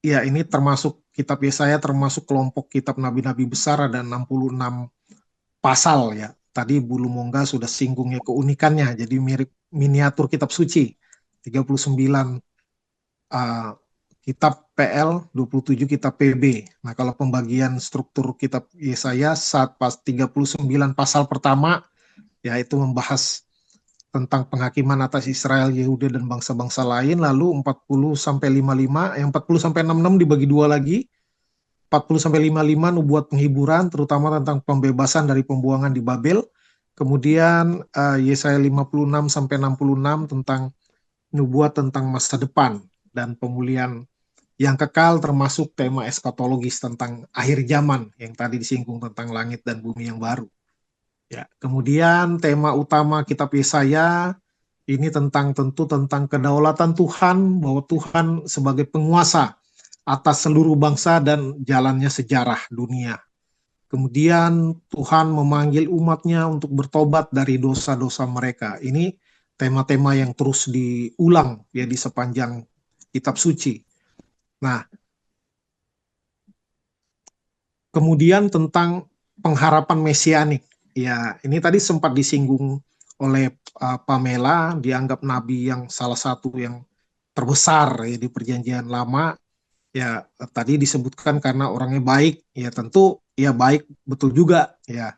[SPEAKER 3] ya ini termasuk kitab Yesaya, termasuk kelompok kitab nabi-nabi besar, ada 66 pasal ya. Tadi Bulu Mongga sudah singgungnya keunikannya, jadi mirip miniatur kitab suci. 39 kitab PL, 27 kitab PB. Nah, kalau pembagian struktur kitab Yesaya saat pas 39 pasal pertama, yaitu membahas tentang penghakiman atas Israel, Yehuda, dan bangsa-bangsa lain. Lalu 40-55, yang 40-66 dibagi dua lagi. 40-55 nubuat penghiburan, terutama tentang pembebasan dari pembuangan di Babel. Kemudian Yesaya 56-66 tentang nubuat tentang masa depan dan pemulihan yang kekal, termasuk tema eskatologis tentang akhir zaman yang tadi disinggung tentang langit dan bumi yang baru. Ya, kemudian tema utama kitab Yesaya ini tentu tentang kedaulatan Tuhan, bahwa Tuhan sebagai penguasa atas seluruh bangsa dan jalannya sejarah dunia. Kemudian Tuhan memanggil umatnya untuk bertobat dari dosa-dosa mereka. Ini tema-tema yang terus diulang ya di sepanjang kitab suci. Nah, kemudian tentang pengharapan mesianik. Ya, ini tadi sempat disinggung oleh Pamela, dianggap nabi yang salah satu yang terbesar ya di Perjanjian Lama. Ya, tadi disebutkan karena orangnya baik. Ya, tentu ya baik betul juga ya.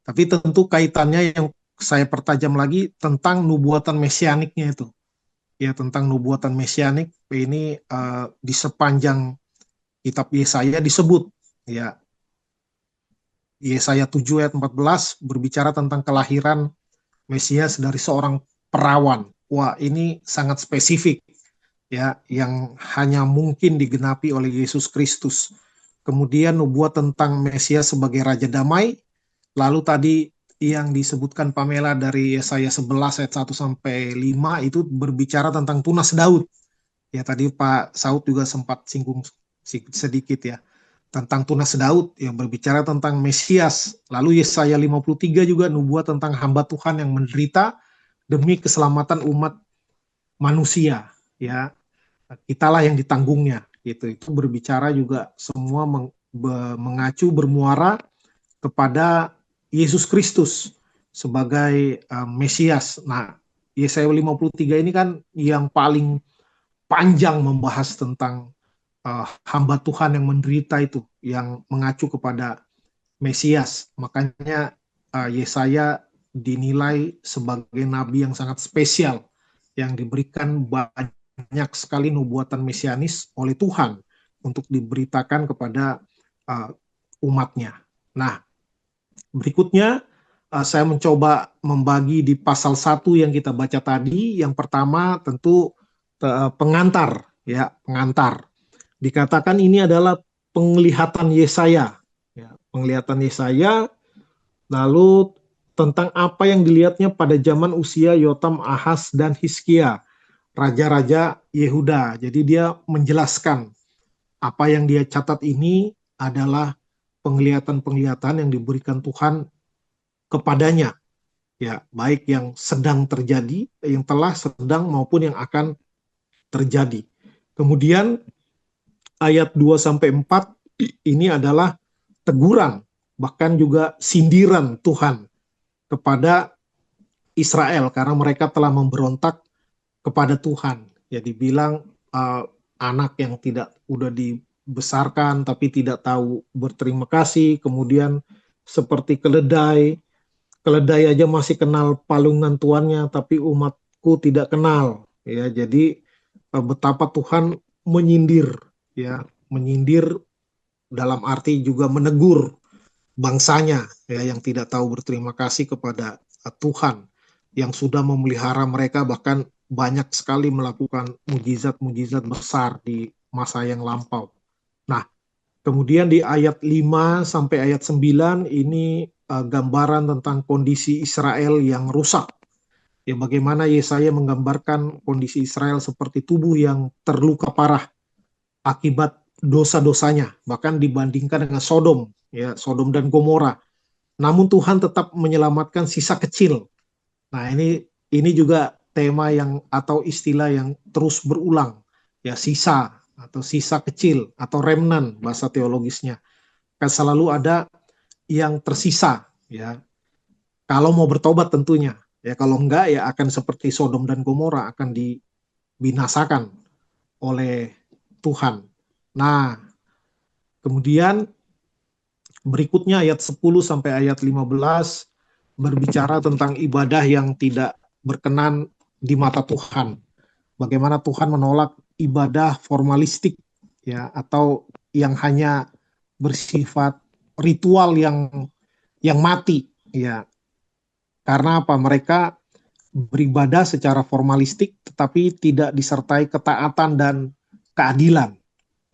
[SPEAKER 3] Tapi tentu kaitannya yang saya pertajam lagi tentang nubuatan mesianiknya itu. Ya, tentang nubuatan mesianik ini di sepanjang kitab Yesaya disebut ya. Yesaya 7 ayat 14 berbicara tentang kelahiran Mesias dari seorang perawan. Wah, ini sangat spesifik ya, yang hanya mungkin digenapi oleh Yesus Kristus. Kemudian nubuat tentang Mesias sebagai Raja Damai. Lalu tadi yang disebutkan Pamela dari Yesaya 11 ayat 1-5 itu berbicara tentang tunas Daud. Ya, tadi Pak Saud juga sempat singgung sedikit ya tentang tunas Daud yang berbicara tentang Mesias. Lalu Yesaya 53 juga nubuat tentang hamba Tuhan yang menderita demi keselamatan umat manusia ya. Kitalah yang ditanggungnya gitu. Itu berbicara juga semua mengacu bermuara kepada Yesus Kristus sebagai Mesias. Nah, Yesaya 53 ini kan yang paling panjang membahas tentang hamba Tuhan yang menderita itu, yang mengacu kepada Mesias. Makanya Yesaya dinilai sebagai nabi yang sangat spesial, yang diberikan banyak sekali nubuatan mesianis oleh Tuhan untuk diberitakan kepada umatnya. Nah, berikutnya saya mencoba membagi di pasal 1 yang kita baca tadi. Yang pertama tentu pengantar, ya, pengantar. Dikatakan ini adalah penglihatan Yesaya, ya, penglihatan Yesaya, lalu tentang apa yang dilihatnya pada zaman usia Yotam, Ahaz, dan Hizkia, raja-raja Yehuda. Jadi dia menjelaskan apa yang dia catat ini adalah penglihatan-penglihatan yang diberikan Tuhan kepadanya, ya, baik yang sedang terjadi, yang telah, sedang, maupun yang akan terjadi. Kemudian ayat 2-4 ini adalah teguran, bahkan juga sindiran Tuhan kepada Israel karena mereka telah memberontak kepada Tuhan. Ya, dibilang anak yang udah dibesarkan tapi tidak tahu berterima kasih, kemudian seperti keledai aja masih kenal palungan tuannya, tapi umatku tidak kenal. Ya, jadi betapa Tuhan menyindir, ya, menyindir dalam arti juga menegur bangsanya, ya, yang tidak tahu berterima kasih kepada Tuhan yang sudah memelihara mereka, bahkan banyak sekali melakukan mujizat-mujizat besar di masa yang lampau. Nah, kemudian di ayat 5 sampai ayat 9 ini gambaran tentang kondisi Israel yang rusak. Ya, bagaimana Yesaya menggambarkan kondisi Israel seperti tubuh yang terluka parah akibat dosa-dosanya, bahkan dibandingkan dengan Sodom, ya, Sodom dan Gomora. Namun Tuhan tetap menyelamatkan sisa kecil. Nah, ini juga tema yang atau istilah yang terus berulang, ya, sisa atau sisa kecil atau remnant bahasa teologisnya. Kan selalu ada yang tersisa, ya. Kalau mau bertobat tentunya, ya, kalau enggak ya akan seperti Sodom dan Gomora, akan dibinasakan oleh Tuhan. Nah, kemudian berikutnya ayat 10 sampai ayat 15 berbicara tentang ibadah yang tidak berkenan di mata Tuhan. Bagaimana Tuhan menolak ibadah formalistik, ya, atau yang hanya bersifat ritual yang mati, ya. Karena apa? Mereka beribadah secara formalistik tetapi tidak disertai ketaatan dan keadilan.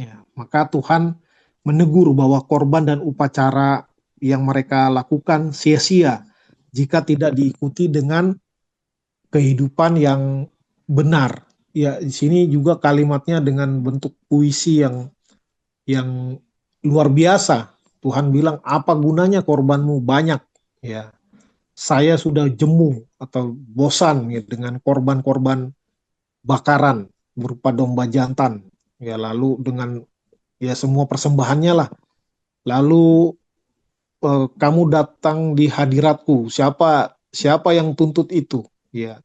[SPEAKER 3] Ya, maka Tuhan menegur bahwa korban dan upacara yang mereka lakukan sia-sia jika tidak diikuti dengan kehidupan yang benar. Ya, di sini juga kalimatnya dengan bentuk puisi yang luar biasa. Tuhan bilang, apa gunanya korbanmu banyak? Ya, saya sudah jemu atau bosan, ya, dengan korban-korban bakaran berupa domba jantan. Ya, lalu dengan, ya, semua persembahannya lah. Lalu kamu datang di hadiratku, siapa yang tuntut itu? Ya,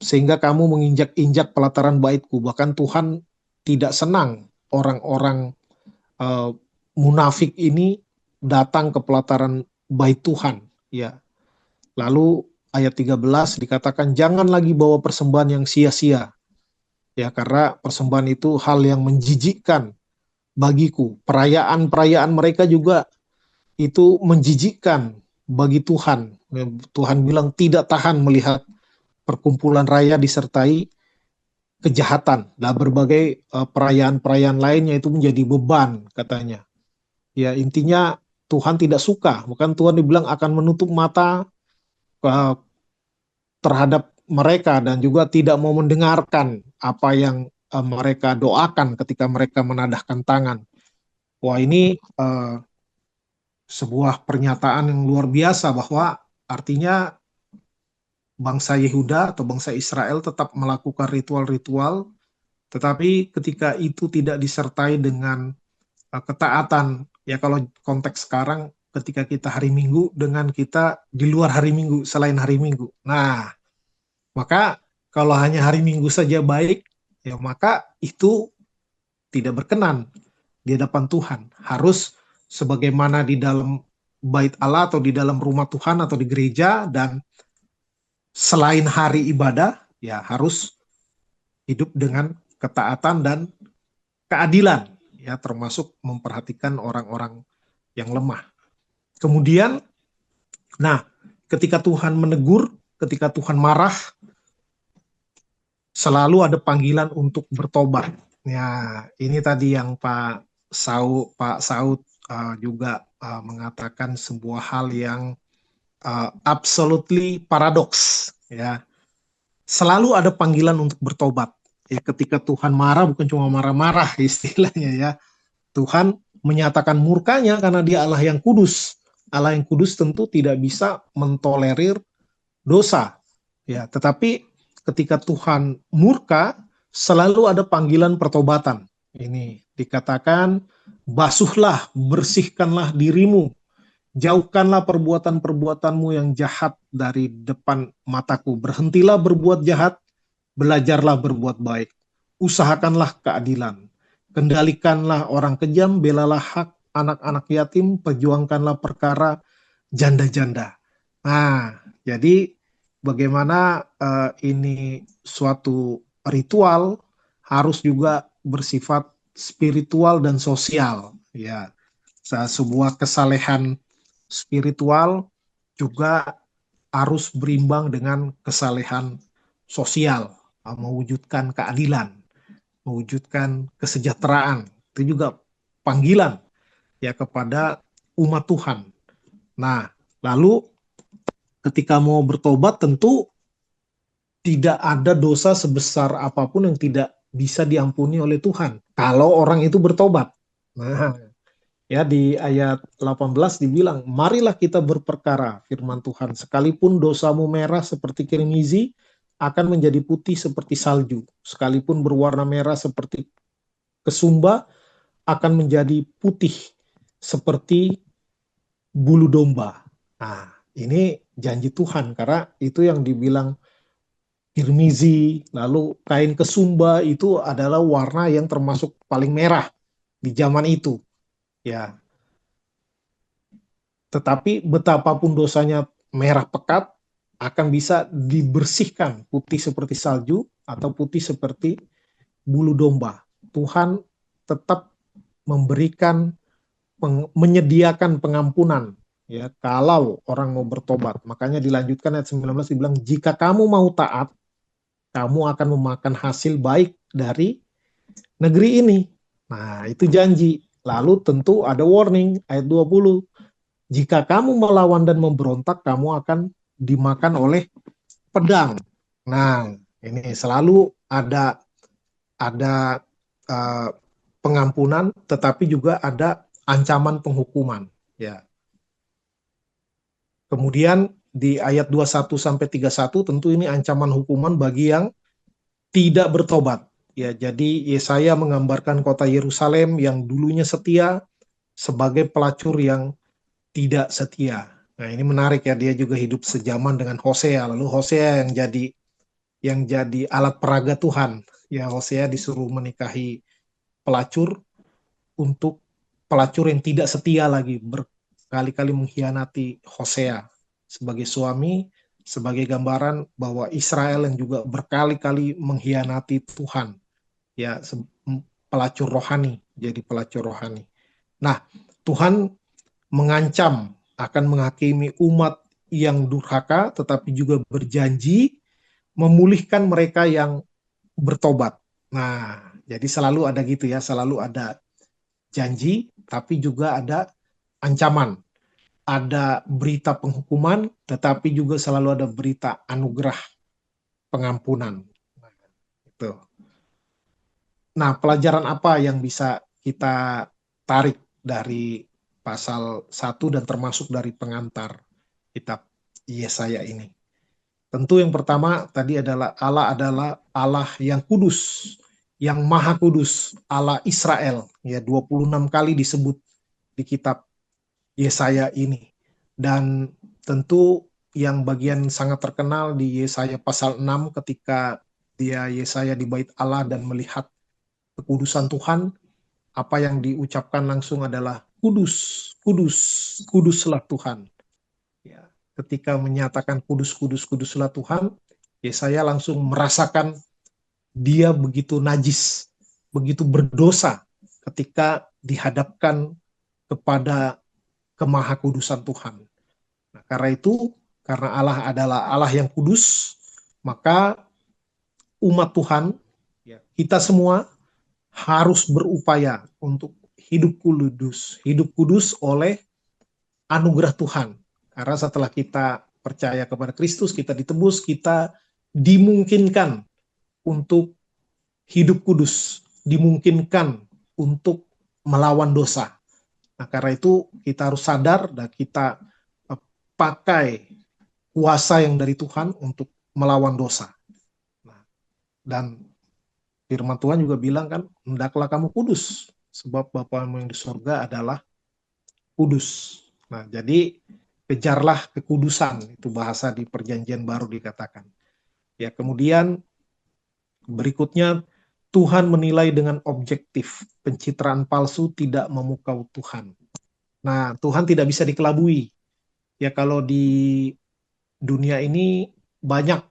[SPEAKER 3] sehingga kamu menginjak-injak pelataran baitku. Bahkan Tuhan tidak senang orang-orang munafik ini datang ke pelataran bait Tuhan. Ya. Lalu ayat 13 dikatakan jangan lagi bawa persembahan yang sia-sia. Ya, karena persembahan itu hal yang menjijikkan bagiku. Perayaan-perayaan mereka juga itu menjijikkan bagi Tuhan. Tuhan bilang tidak tahan melihat perkumpulan raya disertai kejahatan. Nah, berbagai perayaan-perayaan lainnya itu menjadi beban, katanya. Ya, intinya Tuhan tidak suka. Bukan Tuhan dibilang akan menutup mata terhadap mereka dan juga tidak mau mendengarkan apa yang mereka doakan ketika mereka menadahkan tangan. Wah, ini sebuah pernyataan yang luar biasa bahwa artinya bangsa Yehuda atau bangsa Israel tetap melakukan ritual-ritual, tetapi ketika itu tidak disertai dengan ketaatan, ya, kalau konteks sekarang ketika kita hari Minggu dengan kita di luar hari Minggu, selain hari Minggu. Nah, maka kalau hanya hari Minggu saja baik, ya, maka itu tidak berkenan di hadapan Tuhan. Harus sebagaimana di dalam bait Allah atau di dalam rumah Tuhan atau di gereja, dan selain hari ibadah ya harus hidup dengan ketaatan dan keadilan, ya termasuk memperhatikan orang-orang yang lemah. Kemudian, nah, ketika Tuhan menegur, ketika Tuhan marah, selalu ada panggilan untuk bertobat. Ya, ini tadi yang Pak Saud juga mengatakan sebuah hal yang absolutely paradoks. Ya, selalu ada panggilan untuk bertobat. Ya, ketika Tuhan marah bukan cuma marah-marah istilahnya ya. Tuhan menyatakan murkanya karena Dia Allah yang kudus. Allah yang kudus tentu tidak bisa mentolerir dosa. Ya, tetapi ketika Tuhan murka, selalu ada panggilan pertobatan. Ini dikatakan, basuhlah, bersihkanlah dirimu, jauhkanlah perbuatan-perbuatanmu yang jahat dari depan mataku. Berhentilah berbuat jahat, belajarlah berbuat baik. Usahakanlah keadilan. Kendalikanlah orang kejam, belalah hak anak-anak yatim, perjuangkanlah perkara janda-janda. Nah, jadi bagaimana ini suatu ritual harus juga bersifat spiritual dan sosial. Ya, sebuah kesalehan spiritual juga harus berimbang dengan kesalehan sosial, mewujudkan keadilan, mewujudkan kesejahteraan. Itu juga panggilan ya kepada umat Tuhan. Nah, lalu ketika mau bertobat tentu tidak ada dosa sebesar apapun yang tidak bisa diampuni oleh Tuhan kalau orang itu bertobat. Nah, ya di ayat 18 dibilang, marilah kita berperkara, firman Tuhan, sekalipun dosamu merah seperti kirmizi, akan menjadi putih seperti salju. Sekalipun berwarna merah seperti kesumba, akan menjadi putih seperti bulu domba. Nah, ini janji Tuhan, karena itu yang dibilang kirmizi, lalu kain kesumba itu adalah warna yang termasuk paling merah di zaman itu. Ya. Tetapi betapapun dosanya merah pekat, akan bisa dibersihkan putih seperti salju atau putih seperti bulu domba. Tuhan tetap memberikan, menyediakan pengampunan ya kalau orang mau bertobat. Makanya dilanjutkan ayat 19 dibilang, jika kamu mau taat, kamu akan memakan hasil baik dari negeri ini. Nah, itu janji. Lalu tentu ada warning, ayat 20. Jika kamu melawan dan memberontak, kamu akan dimakan oleh pedang. Nah, ini selalu ada pengampunan, tetapi juga ada ancaman penghukuman. Ya. Kemudian di ayat 21 sampai 31 tentu ini ancaman hukuman bagi yang tidak bertobat. Ya, jadi Yesaya menggambarkan kota Yerusalem yang dulunya setia sebagai pelacur yang tidak setia. Nah, ini menarik ya, dia juga hidup sejaman dengan Hosea. Lalu Hosea yang jadi alat peraga Tuhan. Ya, Hosea disuruh menikahi pelacur untuk pelacur yang tidak setia lagi, berkali-kali mengkhianati Hosea sebagai suami, sebagai gambaran bahwa Israel yang juga berkali-kali mengkhianati Tuhan. Ya, pelacur rohani, jadi pelacur rohani. Nah, Tuhan mengancam akan menghakimi umat yang durhaka, tetapi juga berjanji memulihkan mereka yang bertobat. Nah, jadi selalu ada gitu ya, selalu ada janji, tapi juga ada ancaman. Ada berita penghukuman, tetapi juga selalu ada berita anugerah pengampunan. Nah, itu. Nah, pelajaran apa yang bisa kita tarik dari pasal 1 dan termasuk dari pengantar kitab Yesaya ini? Tentu yang pertama tadi adalah Allah yang kudus, yang maha kudus, Allah Israel. Ya, 26 kali disebut di kitab Yesaya ini. Dan tentu yang bagian sangat terkenal di Yesaya pasal 6 ketika Yesaya di bait Allah dan melihat kekudusan Tuhan, apa yang diucapkan langsung adalah kudus, kudus, kuduslah Tuhan. Ya, ketika menyatakan kudus, kudus, kuduslah Tuhan, Yesaya langsung merasakan dia begitu najis, begitu berdosa ketika dihadapkan kepada kemahakudusan Tuhan. Nah, karena itu, karena Allah adalah Allah yang kudus, maka umat Tuhan, ya, kita semua harus berupaya untuk hidup kudus oleh anugerah Tuhan. Karena setelah kita percaya kepada Kristus, kita ditebus, kita dimungkinkan untuk hidup kudus, dimungkinkan untuk melawan dosa. Nah, karena itu kita harus sadar dan kita pakai kuasa yang dari Tuhan untuk melawan dosa. Nah, dan firman Tuhan juga bilang kan, hendaklah kamu kudus, sebab Bapamu yang di sorga adalah kudus. Nah, jadi kejarlah kekudusan, itu bahasa di Perjanjian Baru dikatakan. Ya, kemudian berikutnya, Tuhan menilai dengan objektif. Pencitraan palsu tidak memukau Tuhan. Nah, Tuhan tidak bisa dikelabui. Ya, kalau di dunia ini banyak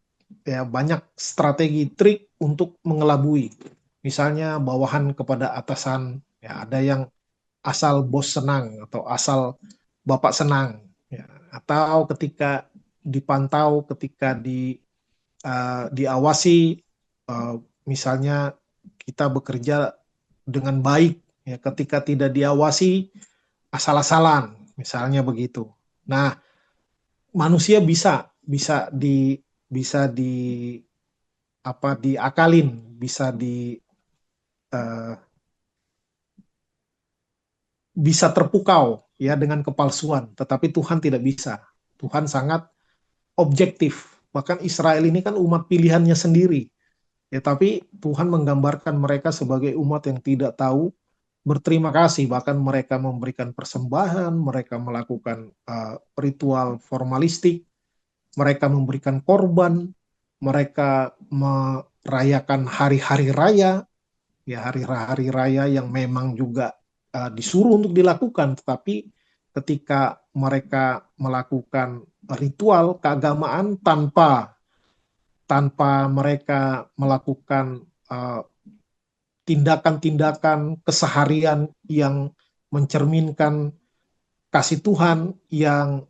[SPEAKER 3] strategi trik untuk mengelabui. Misalnya bawahan kepada atasan, ya, ada yang asal bos senang atau asal bapak senang, ya, atau ketika dipantau, ketika diawasi, misalnya kita bekerja dengan baik, ya, ketika tidak diawasi asal-asalan, misalnya begitu. Nah, manusia bisa diakalin, bisa terpukau, ya, dengan kepalsuan, tetapi Tuhan tidak bisa. Tuhan sangat objektif. Bahkan Israel ini kan umat pilihannya sendiri. Ya, tapi Tuhan menggambarkan mereka sebagai umat yang tidak tahu berterima kasih, bahkan mereka memberikan persembahan, mereka melakukan ritual formalistik, mereka memberikan korban, mereka merayakan hari-hari raya, ya, hari-hari raya yang memang juga disuruh untuk dilakukan, tetapi ketika mereka melakukan ritual keagamaan tanpa mereka melakukan tindakan-tindakan keseharian yang mencerminkan kasih Tuhan, yang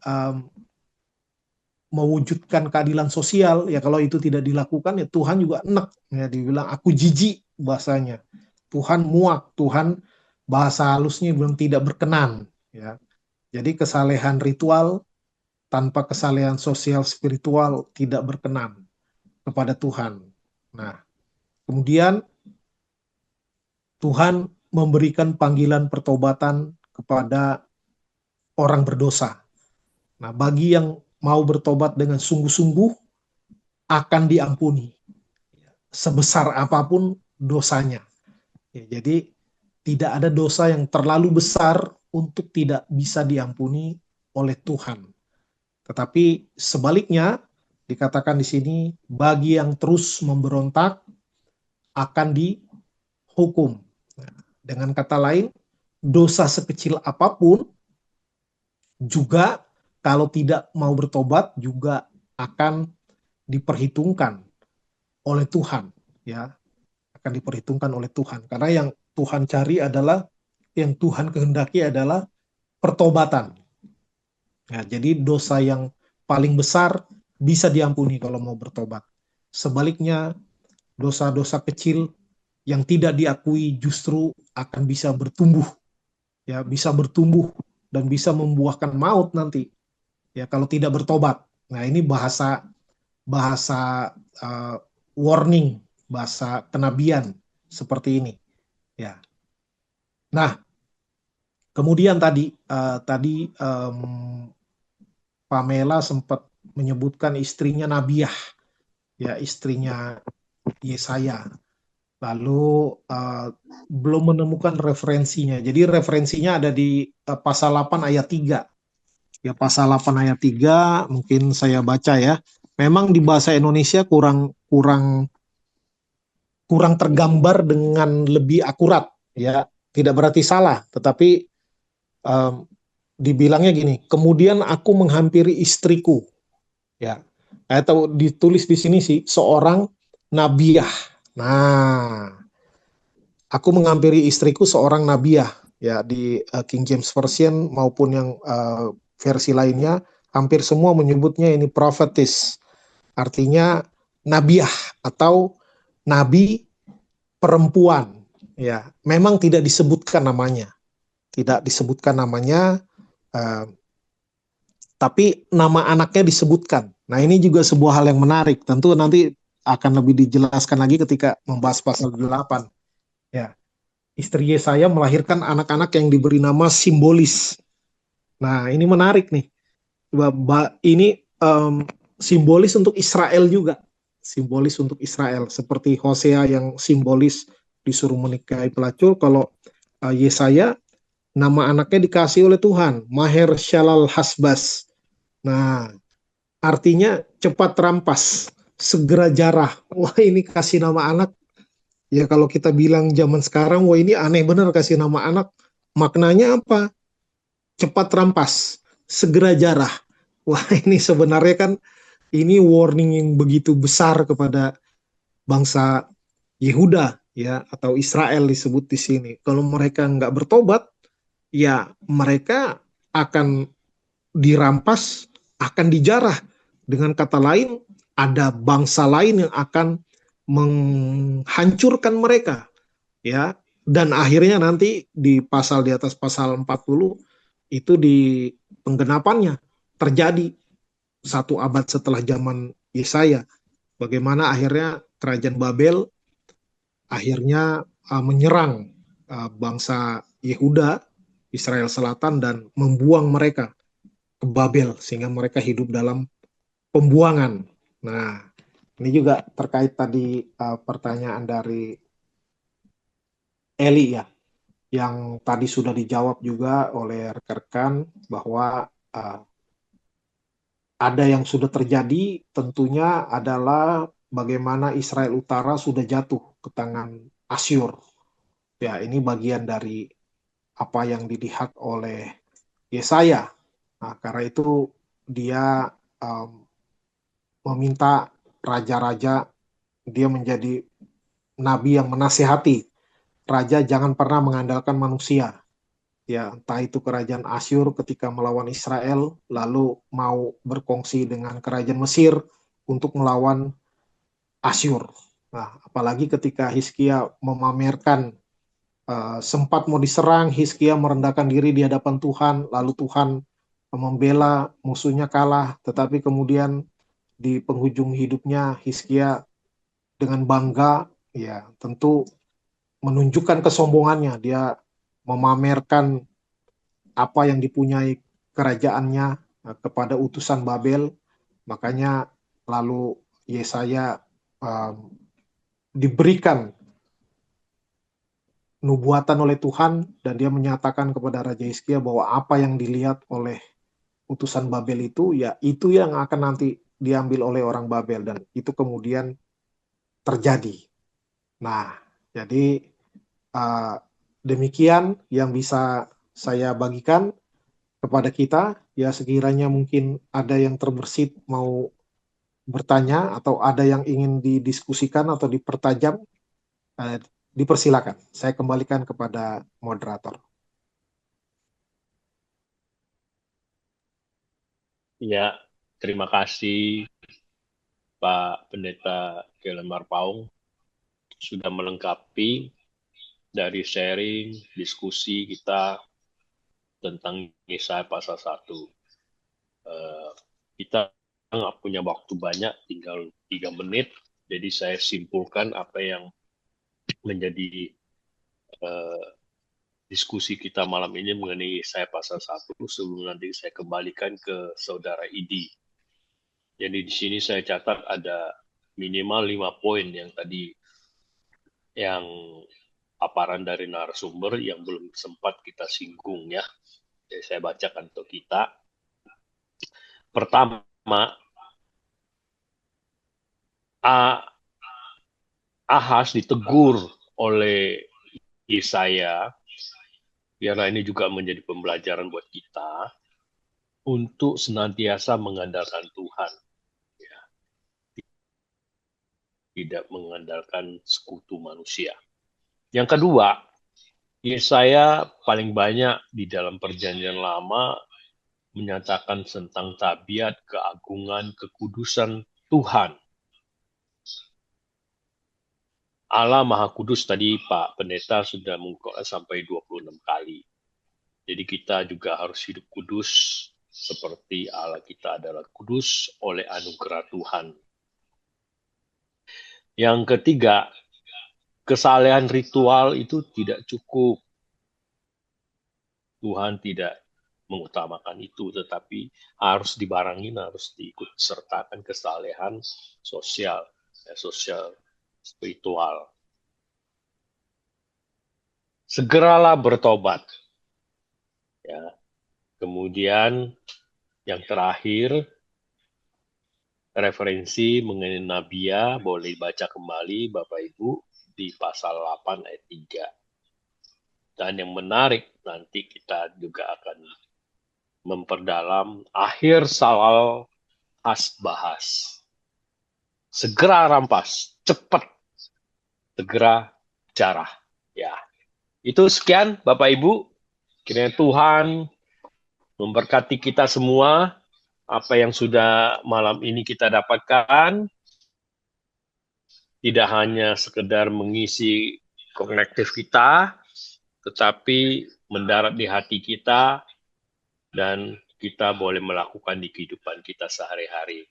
[SPEAKER 3] mewujudkan keadilan sosial, ya, kalau itu tidak dilakukan, ya Tuhan juga enek, ya, dibilang aku jijik bahasanya. Tuhan muak, Tuhan bahasa halusnya bilang tidak berkenan, ya. Jadi kesalehan ritual tanpa kesalehan sosial spiritual tidak berkenan kepada Tuhan. Nah, kemudian Tuhan memberikan panggilan pertobatan kepada orang berdosa. Nah, bagi yang mau bertobat dengan sungguh-sungguh akan diampuni sebesar apapun dosanya. Ya, jadi tidak ada dosa yang terlalu besar untuk tidak bisa diampuni oleh Tuhan. Tetapi sebaliknya dikatakan di sini, bagi yang terus memberontak akan dihukum. Dengan kata lain, dosa sekecil apapun juga kalau tidak mau bertobat juga akan diperhitungkan oleh Tuhan, ya, akan diperhitungkan oleh Tuhan. Karena yang Tuhan cari adalah, yang Tuhan kehendaki adalah pertobatan. Ya, jadi dosa yang paling besar bisa diampuni kalau mau bertobat. Sebaliknya, dosa-dosa kecil yang tidak diakui justru akan bisa bertumbuh, ya, bisa bertumbuh dan bisa membuahkan maut nanti, ya, kalau tidak bertobat. Nah, ini bahasa warning, bahasa kenabian seperti ini, ya. Nah, kemudian tadi Pamela sempat menyebutkan istrinya Nabiah, ya, istrinya Yesaya. Lalu belum menemukan referensinya. Jadi referensinya ada di pasal 8 ayat 3. Ya, pasal 8 ayat 3 mungkin saya baca, ya. Memang di bahasa Indonesia kurang tergambar dengan lebih akurat, ya. Tidak berarti salah, tetapi dibilangnya gini, kemudian aku menghampiri istriku, ya, atau ditulis di sini sih seorang nabiah. Nah, aku menghampiri istriku seorang nabiah, ya, di King James Version maupun yang versi lainnya hampir semua menyebutnya ini prophetess, artinya nabiah atau nabi perempuan, ya. Memang tidak disebutkan namanya, uh, tapi nama anaknya disebutkan. Nah, ini juga sebuah hal yang menarik. Tentu nanti akan lebih dijelaskan lagi ketika membahas pasal 8. Ya, istri Yesaya melahirkan anak-anak yang diberi nama simbolis. Nah, ini menarik nih. Ini simbolis untuk Israel juga. Simbolis untuk Israel. Seperti Hosea yang simbolis disuruh menikahi pelacur. Kalau Yesaya, nama anaknya dikasih oleh Tuhan, Maher Shalal Hasbas. Nah, artinya cepat rampas, segera jarah. Wah, ini kasih nama anak. Ya kalau kita bilang zaman sekarang, wah ini aneh bener kasih nama anak. Maknanya apa? Cepat rampas, segera jarah. Wah, ini sebenarnya kan ini warning yang begitu besar kepada bangsa Yehuda, ya, atau Israel disebut di sini. Kalau mereka nggak bertobat, ya mereka akan dirampas, akan dijarah. Dengan kata lain, ada bangsa lain yang akan menghancurkan mereka, ya. Dan akhirnya nanti di pasal di atas pasal 40 itu di penggenapannya terjadi 1 abad setelah zaman Yesaya, bagaimana akhirnya kerajaan Babel akhirnya menyerang bangsa Yehuda, Israel Selatan, dan membuang mereka ke Babel sehingga mereka hidup dalam pembuangan. Nah, ini juga terkait tadi pertanyaan dari Eli, ya, yang tadi sudah dijawab juga oleh rekan-rekan bahwa ada yang sudah terjadi, tentunya adalah bagaimana Israel Utara sudah jatuh ke tangan Asyur. Ya, ini bagian dari apa yang dilihat oleh Yesaya. Nah, karena itu dia meminta raja-raja, dia menjadi nabi yang menasihati raja jangan pernah mengandalkan manusia. Ya, entah itu kerajaan Asyur ketika melawan Israel, lalu mau berkongsi dengan kerajaan Mesir untuk melawan Asyur. Nah, apalagi ketika Hizkia memamerkan sempat mau diserang, Hizkia merendahkan diri di hadapan Tuhan, lalu Tuhan membela musuhnya kalah, tetapi kemudian di penghujung hidupnya Hizkia dengan bangga, ya tentu menunjukkan kesombongannya, dia memamerkan apa yang dipunyai kerajaannya kepada utusan Babel, makanya lalu Yesaya diberikan nubuatan oleh Tuhan dan dia menyatakan kepada Raja Hizkia bahwa apa yang dilihat oleh utusan Babel itu, ya itu yang akan nanti diambil oleh orang Babel, dan itu kemudian terjadi. Nah, jadi demikian yang bisa saya bagikan kepada kita. Ya, sekiranya mungkin ada yang terbersit mau bertanya atau ada yang ingin didiskusikan atau dipertajam, dipersilakan. Saya kembalikan kepada moderator.
[SPEAKER 1] Ya, terima kasih Pak Pendeta Kelemar Paung sudah melengkapi dari sharing diskusi kita tentang Yesaya pasal 1. Kita nggak punya waktu banyak, tinggal 3 menit, jadi saya simpulkan apa yang menjadi diskusi kita malam ini mengenai Yesaya pasal 1 sebelum nanti saya kembalikan ke Saudara Idi. Jadi di sini saya catat ada minimal 5 poin yang tadi yang paparan dari narasumber yang belum sempat kita singgung, ya. Jadi saya bacakan untuk kita. Pertama, Ahaz ditegur oleh Yesaya biarlah ini juga menjadi pembelajaran buat kita untuk senantiasa mengandalkan Tuhan, ya, tidak mengandalkan sekutu manusia. Yang kedua, Yesaya paling banyak di dalam Perjanjian Lama menyatakan tentang tabiat, keagungan, kekudusan Tuhan. Allah Maha Kudus, tadi Pak Pendeta sudah mengungkapkan sampai 26 kali. Jadi kita juga harus hidup kudus seperti Allah kita adalah kudus oleh anugerah Tuhan. Yang ketiga, kesalehan ritual itu tidak cukup. Tuhan tidak mengutamakan itu, tetapi harus dibarengin, harus diikut sertakan kesalehan sosial, sosial spiritual. Segeralah bertobat. Ya. Kemudian yang terakhir, referensi mengenai Nabia boleh baca kembali Bapak Ibu di pasal 8 ayat 3. Dan yang menarik, nanti kita juga akan memperdalam akhir Salal Hasbahas. Segera rampas, cepat, segera jarah. Ya, itu sekian Bapak Ibu. Kiranya Tuhan memberkati kita semua. Apa yang sudah malam ini kita dapatkan tidak hanya sekedar mengisi kognitif kita, tetapi mendarat di hati kita dan kita boleh melakukan di kehidupan kita sehari-hari.